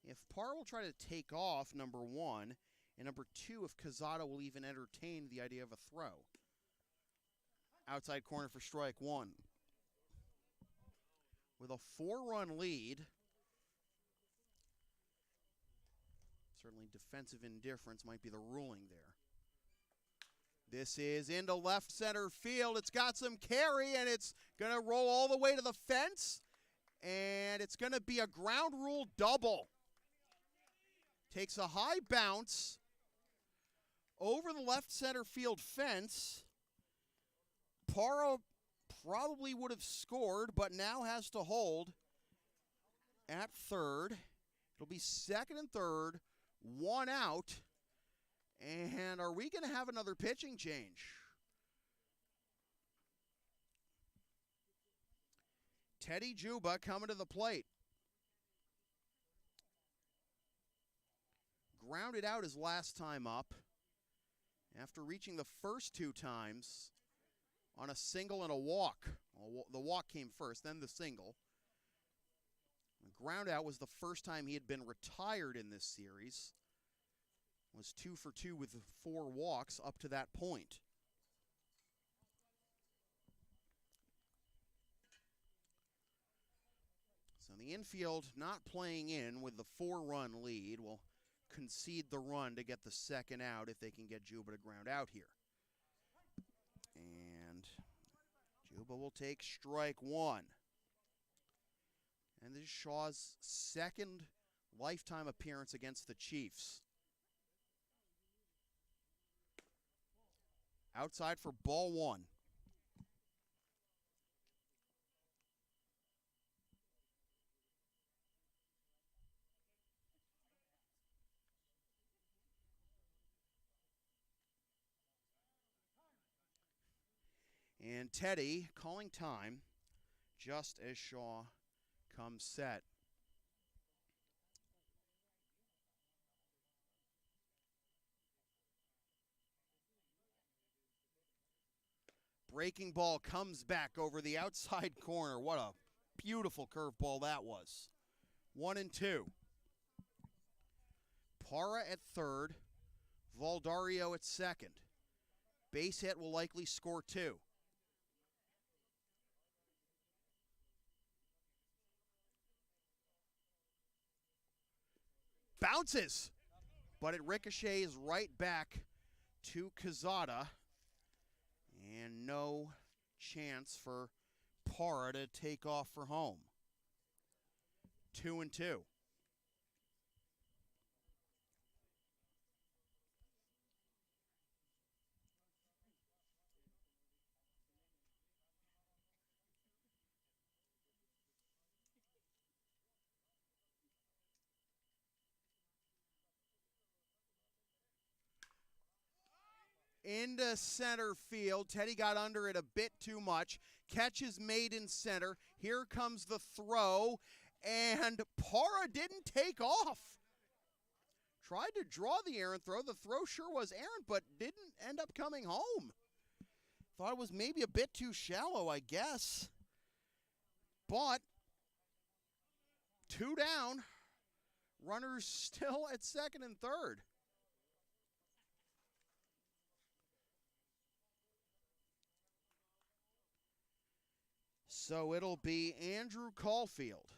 if Parra will try to take off number 1, and number 2 if Cazado will even entertain the idea of a throw. Outside corner for strike 1. With a 4-run lead, certainly defensive indifference might be the ruling there. This is into left center field. It's got some carry, and it's going to roll all the way to the fence, and it's going to be a ground rule double. Takes a high bounce over the left center field fence. Parra probably would have scored, but now has to hold at third. It'll be second and third, 1 out. And are we going to have another pitching change? Teddy Juba coming to the plate. Grounded out his last time up. After reaching the first 2 times, on a single and a walk. Well, the walk came first, then the single. The ground out was the first time he had been retired in this series. Was 2 for 2 with 4 walks up to that point. So the infield not playing in with the 4-run lead will concede the run to get the second out if they can get Juba to ground out here. And Juba will take strike 1. And this is Shaw's second lifetime appearance against the Chiefs. Outside for ball 1. And Teddy calling time just as Shaw comes set. Breaking ball comes back over the outside corner. What a beautiful curveball that was. 1-2. Parra at third. Valdario at second. Base hit will likely score 2. Bounces, but it ricochets right back to Quezada. And no chance for Parra to take off for home. 2-2. Into center field. Teddy got under it a bit too much. Catch is made in center. Here comes the throw, and Parra didn't take off. Tried to draw the errant throw. The throw sure was errant, but didn't end up coming home. Thought it was maybe a bit too shallow, I guess. But 2 down. Runners still at second and third. So it'll be Andrew Caulfield.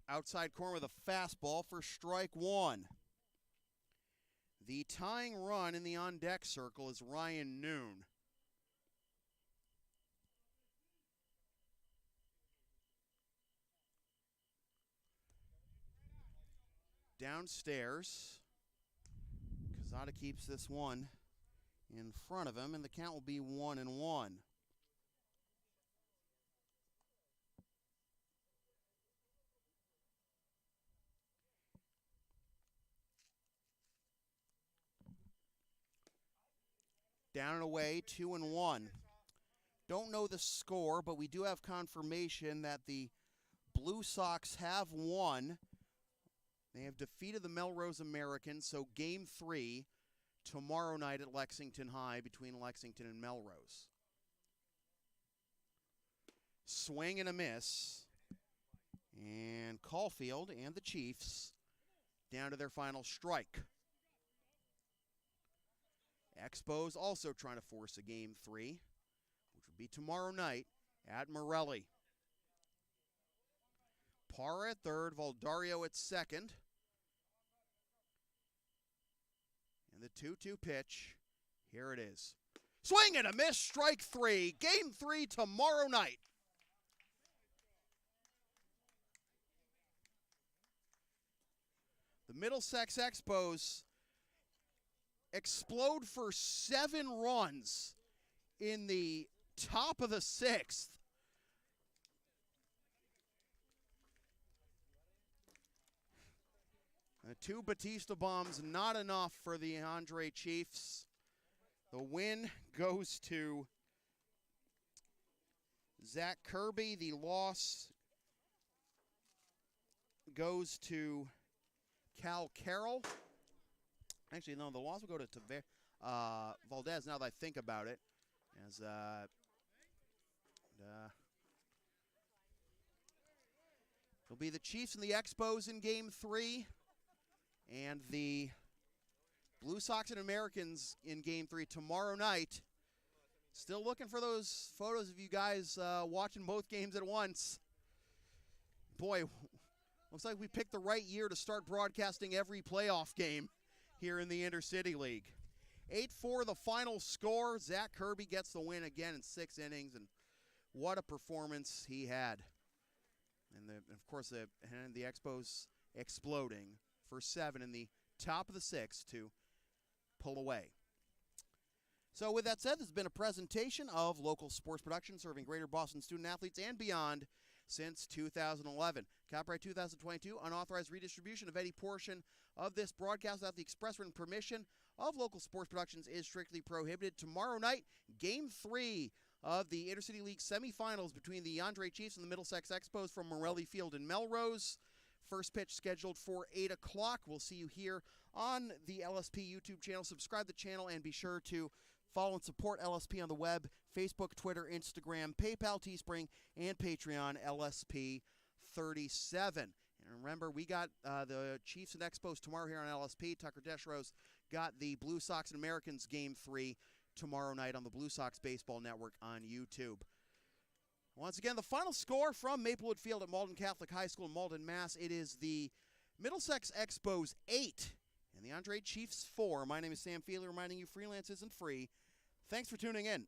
Outside corner with a fastball for strike 1. The tying run in the on-deck circle is Ryan Noon. Downstairs, Quezada keeps this one in front of him, and the count will be 1-1. Down and away, 2-1. Don't know the score, but we do have confirmation that the Blue Sox have won. They have defeated the Melrose Americans, so Game 3 tomorrow night at Lexington High between Lexington and Melrose. Swing and a miss. And Caulfield and the Chiefs down to their final strike. Expos also trying to force a Game 3, which would be tomorrow night at Morelli. Parra at third, Valdario at second. And the 2-2 pitch, here it is. Swing and a miss, strike 3. Game 3 tomorrow night. The Middlesex Expos explode for 7 runs in the top of the 6th. The 2 Batista bombs, not enough for the Andre Chiefs. The win goes to Zach Kirby. The loss goes to Cal Carroll. Actually, no, the loss will go to Valdez, now that I think about it. As it'll be the Chiefs and the Expos in Game 3. And the Blue Sox and Americans in Game 3 tomorrow night. Still looking for those photos of you guys watching both games at once. Boy, looks like we picked the right year to start broadcasting every playoff game here in the Intercity League. 8-4 the final score. Zach Kirby gets the win again in 6 innings, and what a performance he had. And of course, the Expos exploding for 7 in the top of the 6th to pull away. So with that said, this has been a presentation of local sports production serving Greater Boston student athletes and beyond since 2011. Copyright 2022, unauthorized redistribution of any portion of this broadcast without the express written permission of local sports productions is strictly prohibited. Tomorrow night, Game 3 of the Intercity League semifinals between the Andre Chiefs and the Middlesex Expos from Morelli Field in Melrose. First pitch scheduled for 8 o'clock. We'll see you here on the LSP YouTube channel. Subscribe to the channel and be sure to follow and support LSP on the web, Facebook, Twitter, Instagram, PayPal, Teespring, and Patreon, LSP37. And remember, we got the Chiefs and Expos tomorrow here on LSP. Tucker Deschrose got the Blue Sox and Americans Game 3 tomorrow night on the Blue Sox Baseball Network on YouTube. Once again, the final score from Maplewood Field at Malden Catholic High School in Malden, Mass. It is the Middlesex Expos 8 and the Andre Chiefs 4. My name is Sam Feely, reminding you freelance isn't free. Thanks for tuning in.